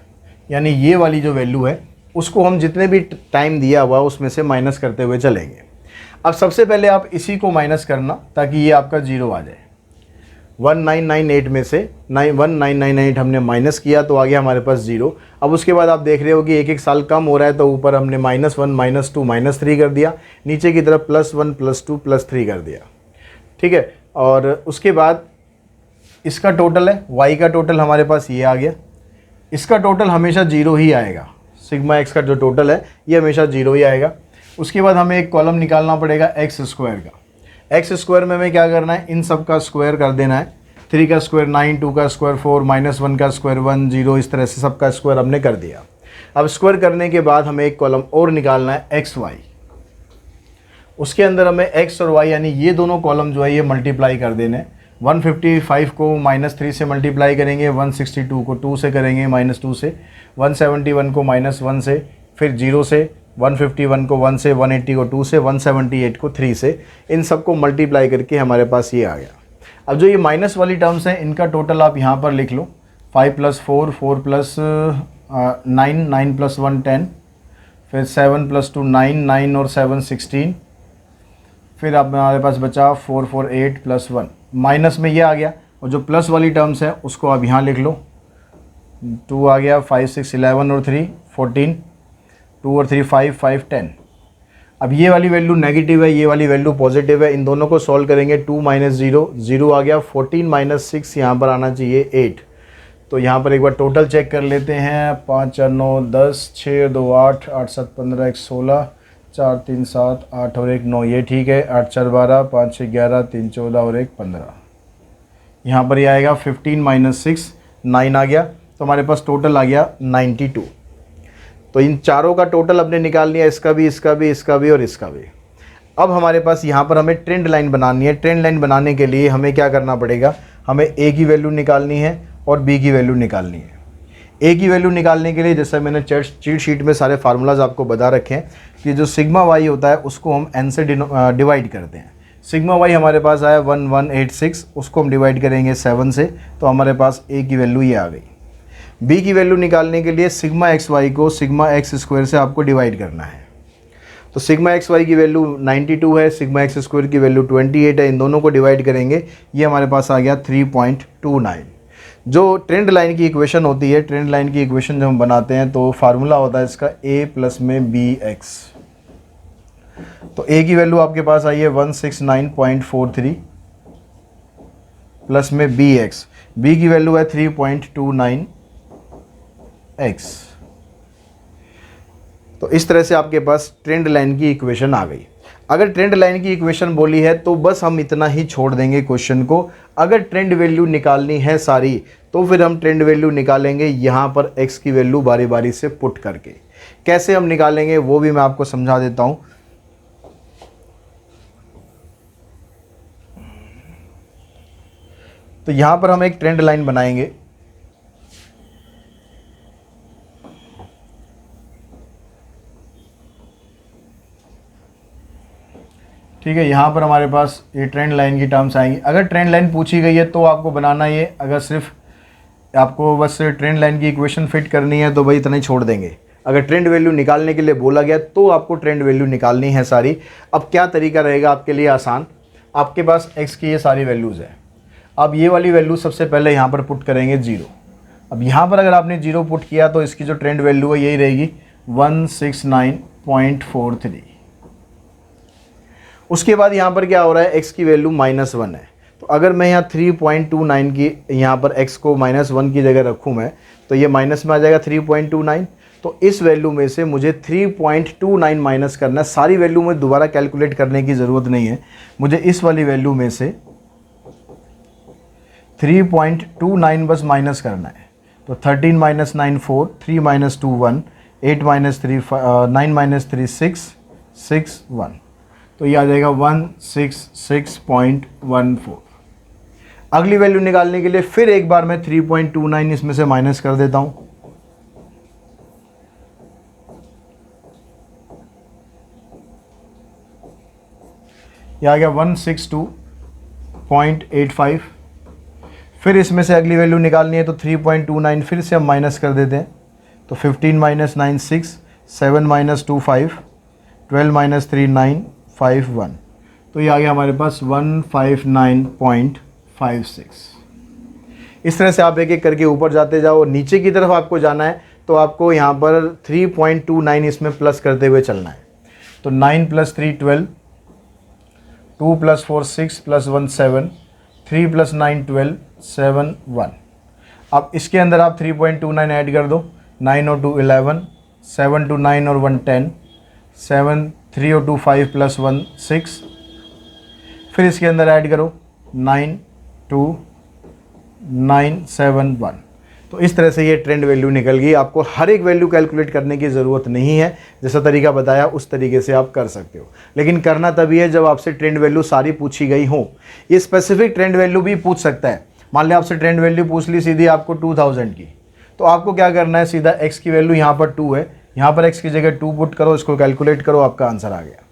यानी ये वाली जो वैल्यू है उसको हम जितने भी टाइम दिया हुआ उसमें से माइनस करते हुए चलेंगे। अब सबसे पहले आप इसी को माइनस करना ताकि ये आपका 0 आ जाए। 1998 में से 1998 हमने माइनस किया तो आ गया हमारे पास 0। अब उसके बाद आप देख रहे हो कि एक एक साल कम हो रहा है, तो ऊपर हमने -1 -2 -3 कर दिया, नीचे की तरफ +1 +2 +3 कर दिया। ठीक है, और उसके बाद इसका टोटल है, y का टोटल हमारे पास ये आ गया। इसका टोटल हमेशा 0 ही आएगा, सिग्मा x का जो टोटल है ये हमेशा 0 ही आएगा। उसके बाद हमें एक कॉलम निकालना पड़ेगा एक्स स्क्वायर का। एक्स स्क्वायर में हमें क्या करना है, इन सब का स्क्वायर कर देना है। 3 का स्क्वायर 9, 2 का स्क्वायर 4, -1 का स्क्वायर 1, 0, इस तरह से सबका स्क्वायर हमने कर दिया। अब स्क्वायर करने के बाद हमें एक कॉलम और निकालना है एक्स वाई। उसके अंदर हमें एक्स और वाई यानी ये दोनों कॉलम जो है ये मल्टीप्लाई कर देने। 155 को -3 से मल्टीप्लाई करेंगे, 162 को 2 से करेंगे, -2 से, 171 को -1 से, फिर 0 से, 151 को 1 से, 180 को 2 से, 178 को 3 से, इन सबको मल्टीप्लाई करके हमारे पास ये आ गया। अब जो ये माइनस वाली टर्म्स हैं इनका टोटल आप यहाँ पर लिख लो, 5 + 4, 4 + 9, 9 + 1 10, फिर 7 + 2 9, 9 और 7 16, फिर अब हमारे पास बचा 4 4 8 + 1, माइनस में ये आ गया। और जो प्लस वाली टर्म्स है उसको आप यहाँ लिख लो, 2 आ गया, 5 6 11 और 3 14, 2 और 3 5 5 10। अब ये वाली वैल्यू नेगेटिव है, ये वाली वैल्यू पॉजिटिव है, इन दोनों को सॉल्व करेंगे। 2 - 0 0 आ गया, 14 - 6 यहाँ पर आना चाहिए 8। तो यहाँ पर एक बार टोटल चेक कर लेते हैं, 5 4 9 10, 6 2 8, 8 7 15, 1 16, 4 3 7, 8 और 1 9, ये ठीक है। 8 4 12, 5 6 11, 3 14 और 1 15। यहाँ पर ये आएगा 15 - 6 9 आ गया, तो हमारे पास टोटल आ गया 92। तो इन चारों का टोटल हमने निकाल लिया, इसका भी, इसका भी, इसका भी और इसका भी। अब हमारे पास यहाँ पर हमें ट्रेंड लाइन बनानी है। ट्रेंड लाइन बनाने के लिए हमें क्या करना पड़ेगा, हमें ए की वैल्यू निकालनी है और बी की वैल्यू निकालनी है। ए की वैल्यू निकालने के लिए जैसे मैंने चीट शीट में सारे फार्मूलाज आपको बता रखे हैं कि जो सिग्मा वाई होता है उसको हम एन से डिवाइड करते हैं। सिग्मा वाई हमारे पास आया 1186, उसको हम डिवाइड करेंगे 7 से, तो हमारे पास ए की वैल्यू ये आ गई। बी की वैल्यू निकालने के लिए सिग्मा एक्स वाई को सिग्मा एक्स स्क्वायर से आपको डिवाइड करना है। तो सिग्मा एक्स वाई की वैल्यू 92 है, सिग्मा एक्स स्क्वायर की वैल्यू 28 है, इन दोनों को डिवाइड करेंगे, ये हमारे पास आ गया 3.29। जो ट्रेंड लाइन की इक्वेशन होती है, ट्रेंड लाइन की इक्वेशन जब हम बनाते हैं तो फार्मूला होता है इसका a प्लस में बी एक्स। तो a की वैल्यू आपके पास आई है 169.43 प्लस में बी एक्स, b की वैल्यू है 3.29 x। तो इस तरह से आपके पास ट्रेंड लाइन की इक्वेशन आ गई। अगर ट्रेंड लाइन की इक्वेशन बोली है तो बस हम इतना ही छोड़ देंगे क्वेश्चन को। अगर ट्रेंड वैल्यू निकालनी है सारी तो फिर हम ट्रेंड वैल्यू निकालेंगे यहाँ पर x की वैल्यू बारी बारी से पुट करके। कैसे हम निकालेंगे वो भी मैं आपको समझा देता हूँ। तो यहाँ पर हम एक ट्रेंड लाइन बनाएंगे। ठीक है, यहाँ पर हमारे पास ये ट्रेंड लाइन की टर्म्स आएंगी। अगर ट्रेंड लाइन पूछी गई है तो आपको बनाना ये, अगर सिर्फ आपको बस ट्रेंड लाइन की इक्वेशन फिट करनी है तो भाई इतना ही छोड़ देंगे। अगर ट्रेंड वैल्यू निकालने के लिए बोला गया तो आपको ट्रेंड वैल्यू निकालनी है सारी। अब क्या तरीका रहेगा आपके लिए आसान, आपके पास x की ये सारी वैल्यूज़ है। अब ये वाली वैल्यू सबसे पहले यहाँ पर पुट करेंगे 0। अब यहाँ पर अगर आपने 0 पुट किया तो इसकी जो ट्रेंड वैल्यू है यही रहेगी 169.43। उसके बाद यहाँ पर क्या हो रहा है, x की वैल्यू -1 है। तो अगर मैं यहाँ 3.29 की यहाँ पर x को -1 की जगह रखूँ मैं, तो ये माइनस में आ जाएगा 3.29। तो इस वैल्यू में से मुझे 3.29 माइनस करना है। सारी वैल्यू में दोबारा कैलकुलेट करने की ज़रूरत नहीं है, मुझे इस वाली वैल्यू में से 3.29 बस माइनस करना है। तो 13 - 9 4, 3 - 2 1, 8 - 3 9 - 3 6 6 1। तो ये आ जाएगा 166.14। अगली वैल्यू निकालने के लिए फिर एक बार मैं 3.29 इसमें से माइनस कर देता हूँ। ये आ गया 162.85। फिर इसमें से अगली वैल्यू निकालनी है तो 3.29 फिर से हम माइनस कर देते हैं। तो 15 - 9 6, 7 - 2 5, 12 - 3 9 5 1। तो ये आ गया हमारे पास 159.56। इस तरह से आप एक एक करके ऊपर जाते जाओ। नीचे की तरफ आपको जाना है तो आपको यहाँ पर 3.29 इसमें प्लस करते हुए चलना है। तो 9 + 3 12, 2 + 4 6 + 1 7, 3 + 9 12 7 1। अब इसके अंदर आप 3.29 ऐड कर दो। 9 और 2 11, 7 to 9 और 1 10, 7 3 और 2 5 + 1 6। फिर इसके अंदर ऐड करो 9 2 9 7 1। तो इस तरह से ये ट्रेंड वैल्यू निकल गई। आपको हर एक वैल्यू कैलकुलेट करने की ज़रूरत नहीं है, जैसा तरीका बताया उस तरीके से आप कर सकते हो। लेकिन करना तभी है जब आपसे ट्रेंड वैल्यू सारी पूछी गई हो। ये स्पेसिफिक ट्रेंड वैल्यू भी पूछ सकता है। मान लिया आपसे ट्रेंड वैल्यू पूछ ली सीधी आपको 2000 की, तो आपको क्या करना है, सीधा x की वैल्यू यहाँ पर 2 है, यहाँ पर x की जगह 2 पुट करो, इसको कैलकुलेट करो, आपका आंसर आ गया।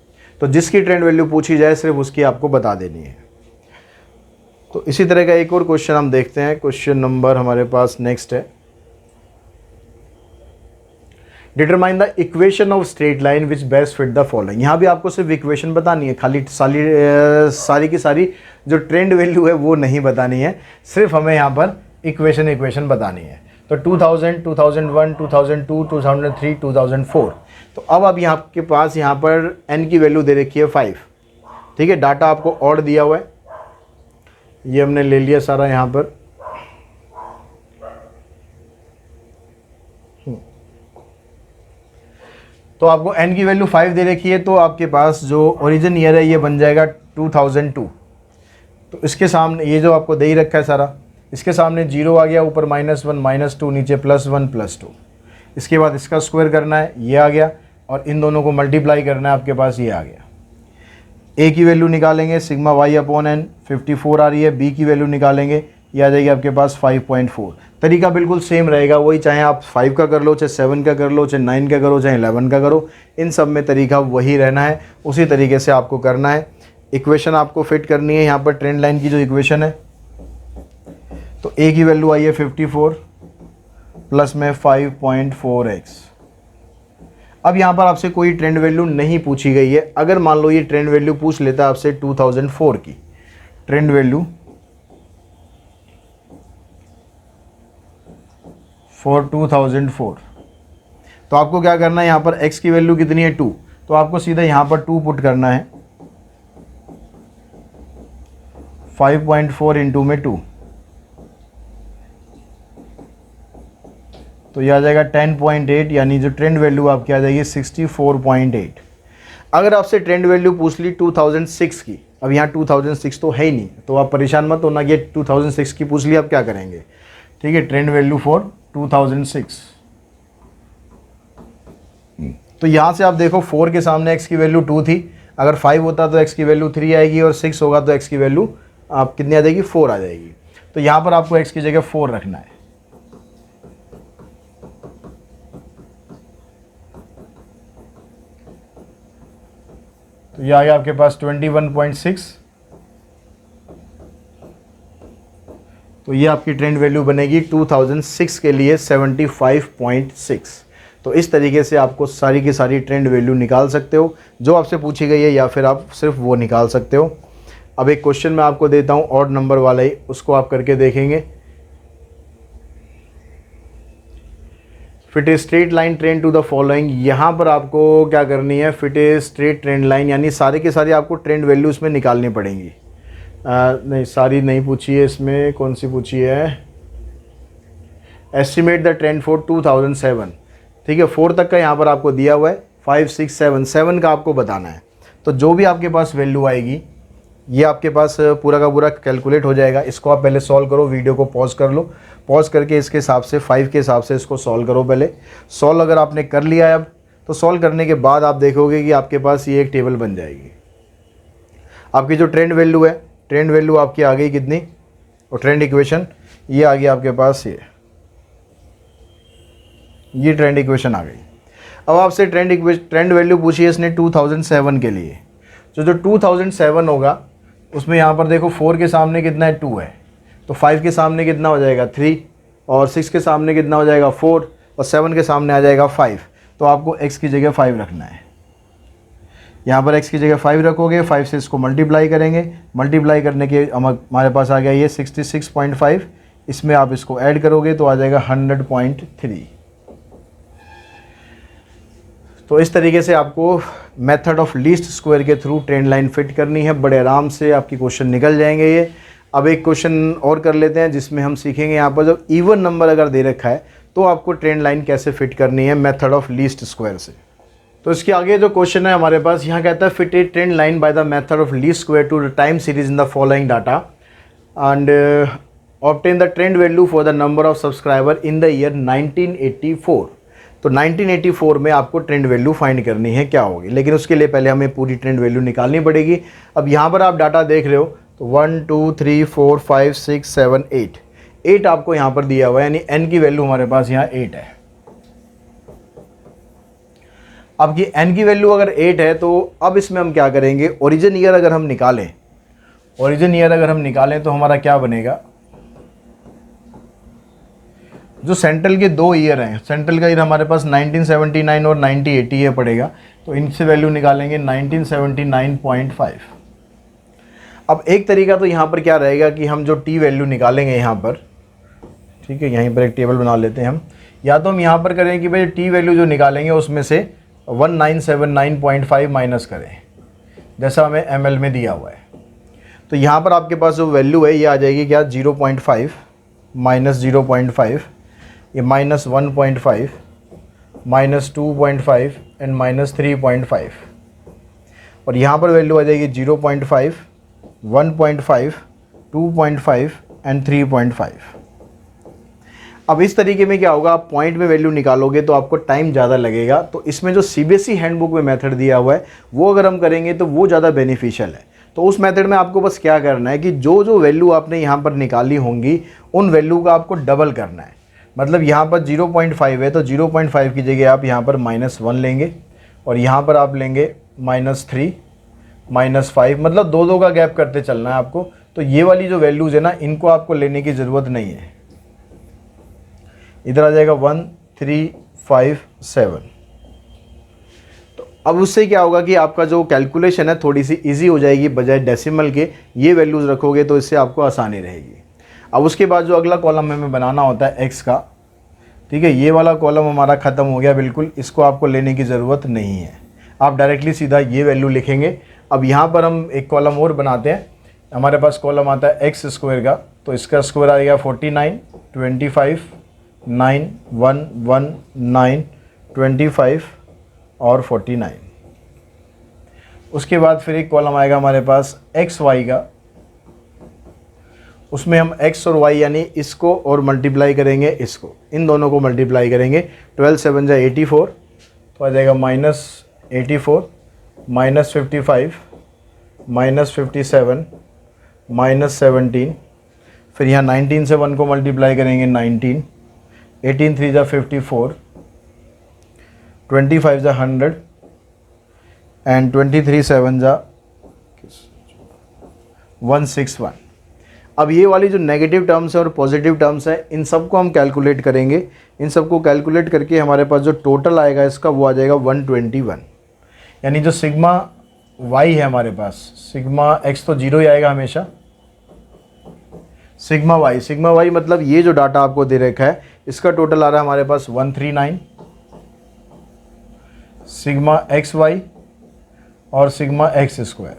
तो जिसकी ट्रेंड वैल्यू पूछी जाए सिर्फ उसकी आपको बता देनी है। तो इसी तरह का एक और क्वेश्चन हम देखते हैं। क्वेश्चन नंबर हमारे पास नेक्स्ट है, determine the equation of straight line which best fit the following. यहाँ भी आपको सिर्फ इक्वेशन बतानी है, खाली सारी की सारी जो ट्रेंड वैल्यू है वो नहीं बतानी है, सिर्फ हमें यहाँ पर इक्वेशन बतानी है। तो 2000, 2001, 2002, 2003, 2004। तो अब आप यहाँ के पास यहाँ पर n की वैल्यू दे रखी है 5। ठीक है, डाटा आपको और दिया हुआ है, ये हमने ले लिया सारा यहाँ पर। तो आपको n की वैल्यू 5 दे रखी है, तो आपके पास जो ओरिजिन ईयर है ये बन जाएगा 2002। तो इसके सामने ये जो आपको दे ही रखा है सारा, इसके सामने 0 आ गया, ऊपर -1 -2, नीचे +1 +2। इसके बाद इसका स्क्वायर करना है, ये आ गया, और इन दोनों को मल्टीप्लाई करना है, आपके पास ये आ गया। a की वैल्यू निकालेंगे सिग्मा y/n 54 आ रही है। b की वैल्यू निकालेंगे, ये आ जाएगी आपके पास 5.4। तरीका बिल्कुल सेम रहेगा वही, चाहे आप 5 का कर लो, चाहे 7 का कर लो, चाहे 9 का करो, चाहे 11 का करो, इन सब में तरीका वही रहना है। उसी तरीके से आपको करना है। इक्वेशन आपको फिट करनी है यहाँ पर ट्रेंड लाइन की जो इक्वेशन है। तो a की वैल्यू आई है 54 प्लस में 5.4x। अब यहाँ पर आपसे कोई ट्रेंड वैल्यू नहीं पूछी गई है। अगर मान लो ये ट्रेंड वैल्यू पूछ लेता है आपसे 2004 की ट्रेंड वैल्यू फॉर 2004, तो आपको क्या करना है, यहाँ पर x की वैल्यू कितनी है 2, तो आपको सीधा यहाँ पर 2 पुट करना है, 5.4 इंटू में 2, तो ये आ जाएगा 10.8, यानी जो ट्रेंड वैल्यू आपकी आ जाएगी 64.8। अगर आपसे ट्रेंड वैल्यू पूछ ली 2006 की, अब यहाँ 2006 तो है ही नहीं, तो आप परेशान मत होना कि 2006 की पूछ ली, आप क्या करेंगे, ठीक है, ट्रेंड वैल्यू फॉर 2006। तो यहाँ से आप देखो 4 के सामने x की वैल्यू 2 थी, अगर 5 होता तो x की वैल्यू 3 आएगी, और 6 होगा तो x की वैल्यू आप कितनी आ जाएगी, 4 आ जाएगी। तो यहाँ पर आपको x की जगह 4 रखना है। तो ये आ गया आपके पास 21.6, तो ये आपकी ट्रेंड वैल्यू बनेगी 2006 के लिए 75.6। तो इस तरीके से आपको सारी की सारी ट्रेंड वैल्यू निकाल सकते हो जो आपसे पूछी गई है, या फिर आप सिर्फ वो निकाल सकते हो। अब एक क्वेश्चन मैं आपको देता हूँ ऑड नंबर वाला ही, उसको आप करके देखेंगे। Fit a straight line trend to the following, यहाँ पर आपको क्या करनी है, fit a straight trend line, यानी सारे के सारे आपको ट्रेंड वैल्यू इसमें निकालनी पड़ेंगी। नहीं, सारी नहीं पूछी है, इसमें कौन सी पूछी है, एस्टिमेट द ट्रेंड फॉर 2007, ठीक है, 4 तक का यहाँ पर आपको दिया हुआ है, 5, 6, 7 का आपको बताना है। तो जो भी आपके पास वैल्यू आएगी ये आपके पास पूरा का पूरा कैलकुलेट हो जाएगा। इसको आप पहले सॉल्व करो, वीडियो को पॉज कर लो, पॉज करके इसके हिसाब से 5 के हिसाब से इसको सॉल्व करो। पहले सॉल्व अगर आपने कर लिया है अब, तो सॉल्व करने के बाद आप देखोगे कि आपके पास ये एक टेबल बन जाएगी। आपकी जो ट्रेंड वैल्यू है, ट्रेंड वैल्यू आपकी आ गई कितनी, और ट्रेंड इक्वेशन ये आ गया आपके पास, ये ट्रेंड इक्वेशन आ गई। अब आपसे ट्रेंड वैल्यू पूछी है इसने 2007 के लिए, जो 2007 होगा उसमें यहाँ पर देखो 4 के सामने कितना है, 2 है, तो 5 के सामने कितना हो जाएगा 3, और 6 के सामने कितना हो जाएगा 4, और 7 के सामने आ जाएगा 5। तो आपको x की जगह 5 रखना है। यहाँ पर x की जगह 5 रखोगे, 5 से इसको मल्टीप्लाई करेंगे, मल्टीप्लाई करने के हमारे पास आ गया ये 66.5, इसमें आप इसको ऐड करोगे तो आ जाएगा 100.3। तो इस तरीके से आपको मेथड ऑफ लीस्ट स्क्वायर के थ्रू ट्रेंड लाइन फिट करनी है। बड़े आराम से आपकी क्वेश्चन निकल जाएंगे ये। अब एक क्वेश्चन और कर लेते हैं जिसमें हम सीखेंगे यहाँ पर जब इवन नंबर अगर दे रखा है तो आपको ट्रेंड लाइन कैसे फिट करनी है मेथड ऑफ लीस्ट स्क्वायर से। तो इसके आगे जो क्वेश्चन है हमारे पास यहाँ कहता है fit a trend line by the method of least square to the time series in the following data and obtain the trend value for the number of subscriber in the year 1984। तो 1984 में आपको trend value find करनी है, क्या होगी, लेकिन उसके लिए पहले हमें पूरी ट्रेंड वैल्यू निकालनी पड़ेगी। अब यहाँ पर आप डाटा देख रहे हो तो 1 2 3 4 5 6 7 8 आपको यहाँ पर दिया हुआ है, यानी n की वैल्यू हमारे पास यहाँ 8 है। अब ये n की वैल्यू अगर 8 है तो अब इसमें हम क्या करेंगे, ओरिजिन ईयर अगर हम निकालें तो हमारा क्या बनेगा, जो सेंट्रल के 2 ईयर हैं, सेंट्रल का ईयर हमारे पास 1979 और 1980 ये पड़ेगा, तो इनसे वैल्यू निकालेंगे 1979.5। अब एक तरीका तो यहाँ पर क्या रहेगा कि हम जो टी वैल्यू निकालेंगे यहाँ पर, ठीक है, यहीं पर एक टेबल बना लेते हैं हम, या तो हम यहाँ पर करें कि भाई टी वैल्यू जो निकालेंगे उसमें से 1979.5 माइनस करें, जैसा हमें ml में दिया हुआ है। तो यहाँ पर आपके पास जो वैल्यू है ये आ जाएगी क्या, 0.5 माइनस 0.5, ये माइनस 1.5 माइनस 2.5 एंड माइनस 3.5, और यहाँ पर वैल्यू आ जाएगी 0.5 1.5 2.5 एंड 3.5। अब इस तरीके में क्या होगा, आप पॉइंट में वैल्यू निकालोगे तो आपको टाइम ज़्यादा लगेगा। तो इसमें जो CBSE हैंडबुक में मेथड दिया हुआ है वो अगर हम करेंगे तो वो ज़्यादा बेनिफिशियल है। तो उस मेथड में आपको बस क्या करना है कि जो जो वैल्यू आपने यहाँ पर निकाली होंगी उन वैल्यू का आपको डबल करना है। मतलब यहाँ पर 0.5 है तो 0.5 की जगह आप यहाँ पर -1 लेंगे, और यहाँ पर आप लेंगे -3 -5, मतलब 2 का गैप करते चलना है आपको। तो ये वाली जो वैल्यूज़ है ना, इनको आपको लेने की ज़रूरत नहीं है। इधर आ जाएगा 1 3 5 7, अब उससे क्या होगा कि आपका जो कैलकुलेशन है थोड़ी सी इजी हो जाएगी, बजाय डेसिमल के ये वैल्यूज़ रखोगे तो इससे आपको आसानी रहेगी। अब उसके बाद जो अगला कॉलम हमें बनाना होता है एक्स का, ठीक है, ये वाला कॉलम हमारा ख़त्म हो गया बिल्कुल, इसको आपको लेने की ज़रूरत नहीं है, आप डायरेक्टली सीधा ये वैल्यू लिखेंगे। अब यहाँ पर हम एक कॉलम और बनाते हैं, हमारे पास कॉलम आता है एक्स स्क्वायर का, तो इसका स्क्वायर आएगा 49, 25, 9, 1, 1, 9, 25 और 49। उसके बाद फिर एक कॉलम आएगा हमारे पास एक्स वाई का, उसमें हम x और y यानी इसको और मल्टीप्लाई करेंगे, इसको, इन दोनों को मल्टीप्लाई करेंगे। 12 7 जा 84, तो आ जाएगा -84, -55, -57, -17। फिर यहाँ 19 से 1 को मल्टीप्लाई करेंगे 19, 18 3 जा 54, 25 जा 100 एंड 23 7 जा 161। अब ये वाली जो नेगेटिव टर्म्स है और पॉजिटिव टर्म्स है, इन सबको हम कैलकुलेट करेंगे। इन सबको कैलकुलेट करके हमारे पास जो टोटल आएगा इसका वो आ जाएगा 121। यानी जो सिग्मा वाई है हमारे पास, सिग्मा एक्स तो 0 ही आएगा हमेशा, सिग्मा वाई मतलब ये जो डाटा आपको दे रखा है इसका टोटल आ रहा है हमारे पास 139, सिग्मा एक्स वाई और sigma X square.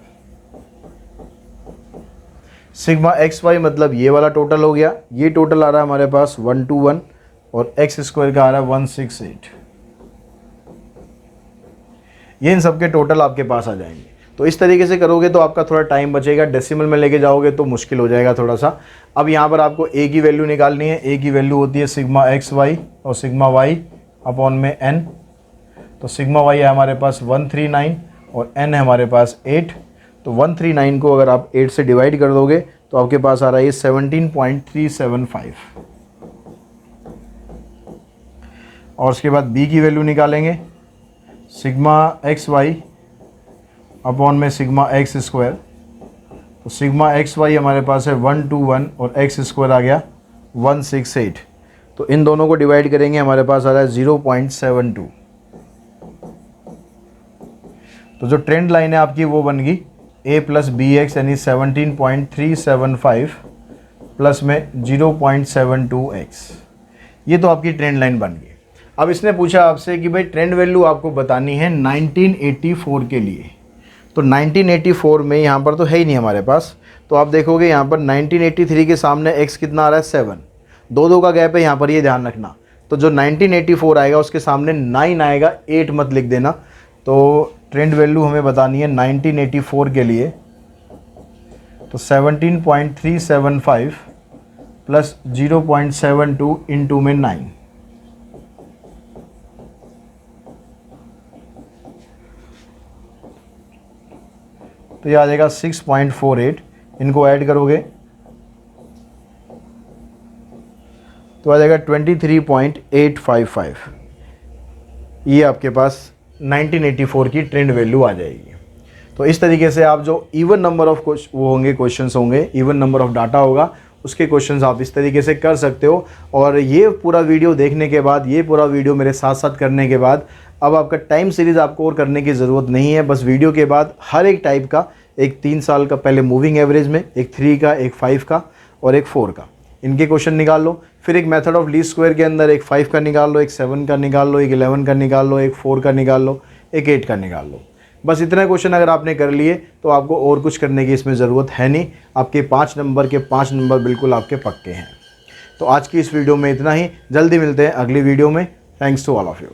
Sigma X Y मतलब ये वाला टोटल हो गया, ये टोटल आ रहा है हमारे पास 121 और एक्स स्क्वायर का आ रहा है 168। ये इन सब के टोटल आपके पास आ जाएंगे। तो इस तरीके से करोगे तो आपका थोड़ा टाइम बचेगा, डेसिमल में लेके जाओगे तो मुश्किल हो जाएगा थोड़ा सा। अब यहाँ पर आपको ए की वैल्यू निकालनी है, ए की वैल्यू होती है सिग्मा एक्स वाई और सिग्मा वाई अपॉन में एन। तो सिग्मा वाई है हमारे पास 139 और एन है हमारे पास 8। तो 139 को अगर आप 8 से डिवाइड कर दोगे तो आपके पास आ रहा है 17.375। और उसके बाद बी की वैल्यू निकालेंगे, सिग्मा एक्स वाई अपॉन में सिग्मा एक्स स्क्वायर। तो सिग्मा एक्स वाई हमारे पास है 121 और एक्स स्क्वायर आ गया 168। तो इन दोनों को डिवाइड करेंगे, हमारे पास आ रहा है 0.72। तो जो ट्रेंड लाइन है आपकी वो बन गई a प्लस बी एक्स यानी 17.375 प्लस में 0.72x। ये तो आपकी ट्रेंड लाइन बन गई। अब इसने पूछा आपसे कि भाई ट्रेंड वैल्यू आपको बतानी है 1984 के लिए। तो 1984 में यहाँ पर तो है ही नहीं हमारे पास, तो आप देखोगे यहाँ पर 1983 के सामने x कितना आ रहा है 7, 2 का गैप है यहाँ पर, ये ध्यान रखना। तो जो 1984 आएगा उसके सामने 9 आएगा, 8 मत लिख देना। तो ट्रेंड वैल्यू हमें बतानी है 1984 के लिए, तो 17.375 प्लस 0.72 इंटू में 9। तो ये आ जाएगा 6.48। इनको ऐड करोगे तो आ जाएगा 23.855। ये आपके पास 1984 की ट्रेंड वैल्यू आ जाएगी। तो इस तरीके से आप जो इवन नंबर ऑफ वो होंगे, क्वेश्चंस होंगे, इवन नंबर ऑफ डाटा होगा, उसके क्वेश्चंस आप इस तरीके से कर सकते हो। और ये पूरा वीडियो देखने के बाद, ये पूरा वीडियो मेरे साथ साथ करने के बाद अब आपका टाइम सीरीज़ आपको और करने की ज़रूरत नहीं है। बस वीडियो के बाद हर एक टाइप का, एक 3 साल का पहले मूविंग एवरेज में, एक 3 का, एक 5 का और एक 4 का, इनके क्वेश्चन निकाल लो। फिर एक मेथड ऑफ लीस्ट स्क्वायर के अंदर एक 5 का निकाल लो, एक 7 का निकाल लो, एक 11 का निकाल लो, एक 4 का निकाल लो, एक 8 का निकाल लो। बस इतने क्वेश्चन अगर आपने कर लिए तो आपको और कुछ करने की इसमें ज़रूरत है नहीं। आपके 5 नंबर के 5 नंबर बिल्कुल आपके पक्के हैं। तो आज की इस वीडियो में इतना ही, जल्दी मिलते हैं अगली वीडियो में। Thanks to all of you.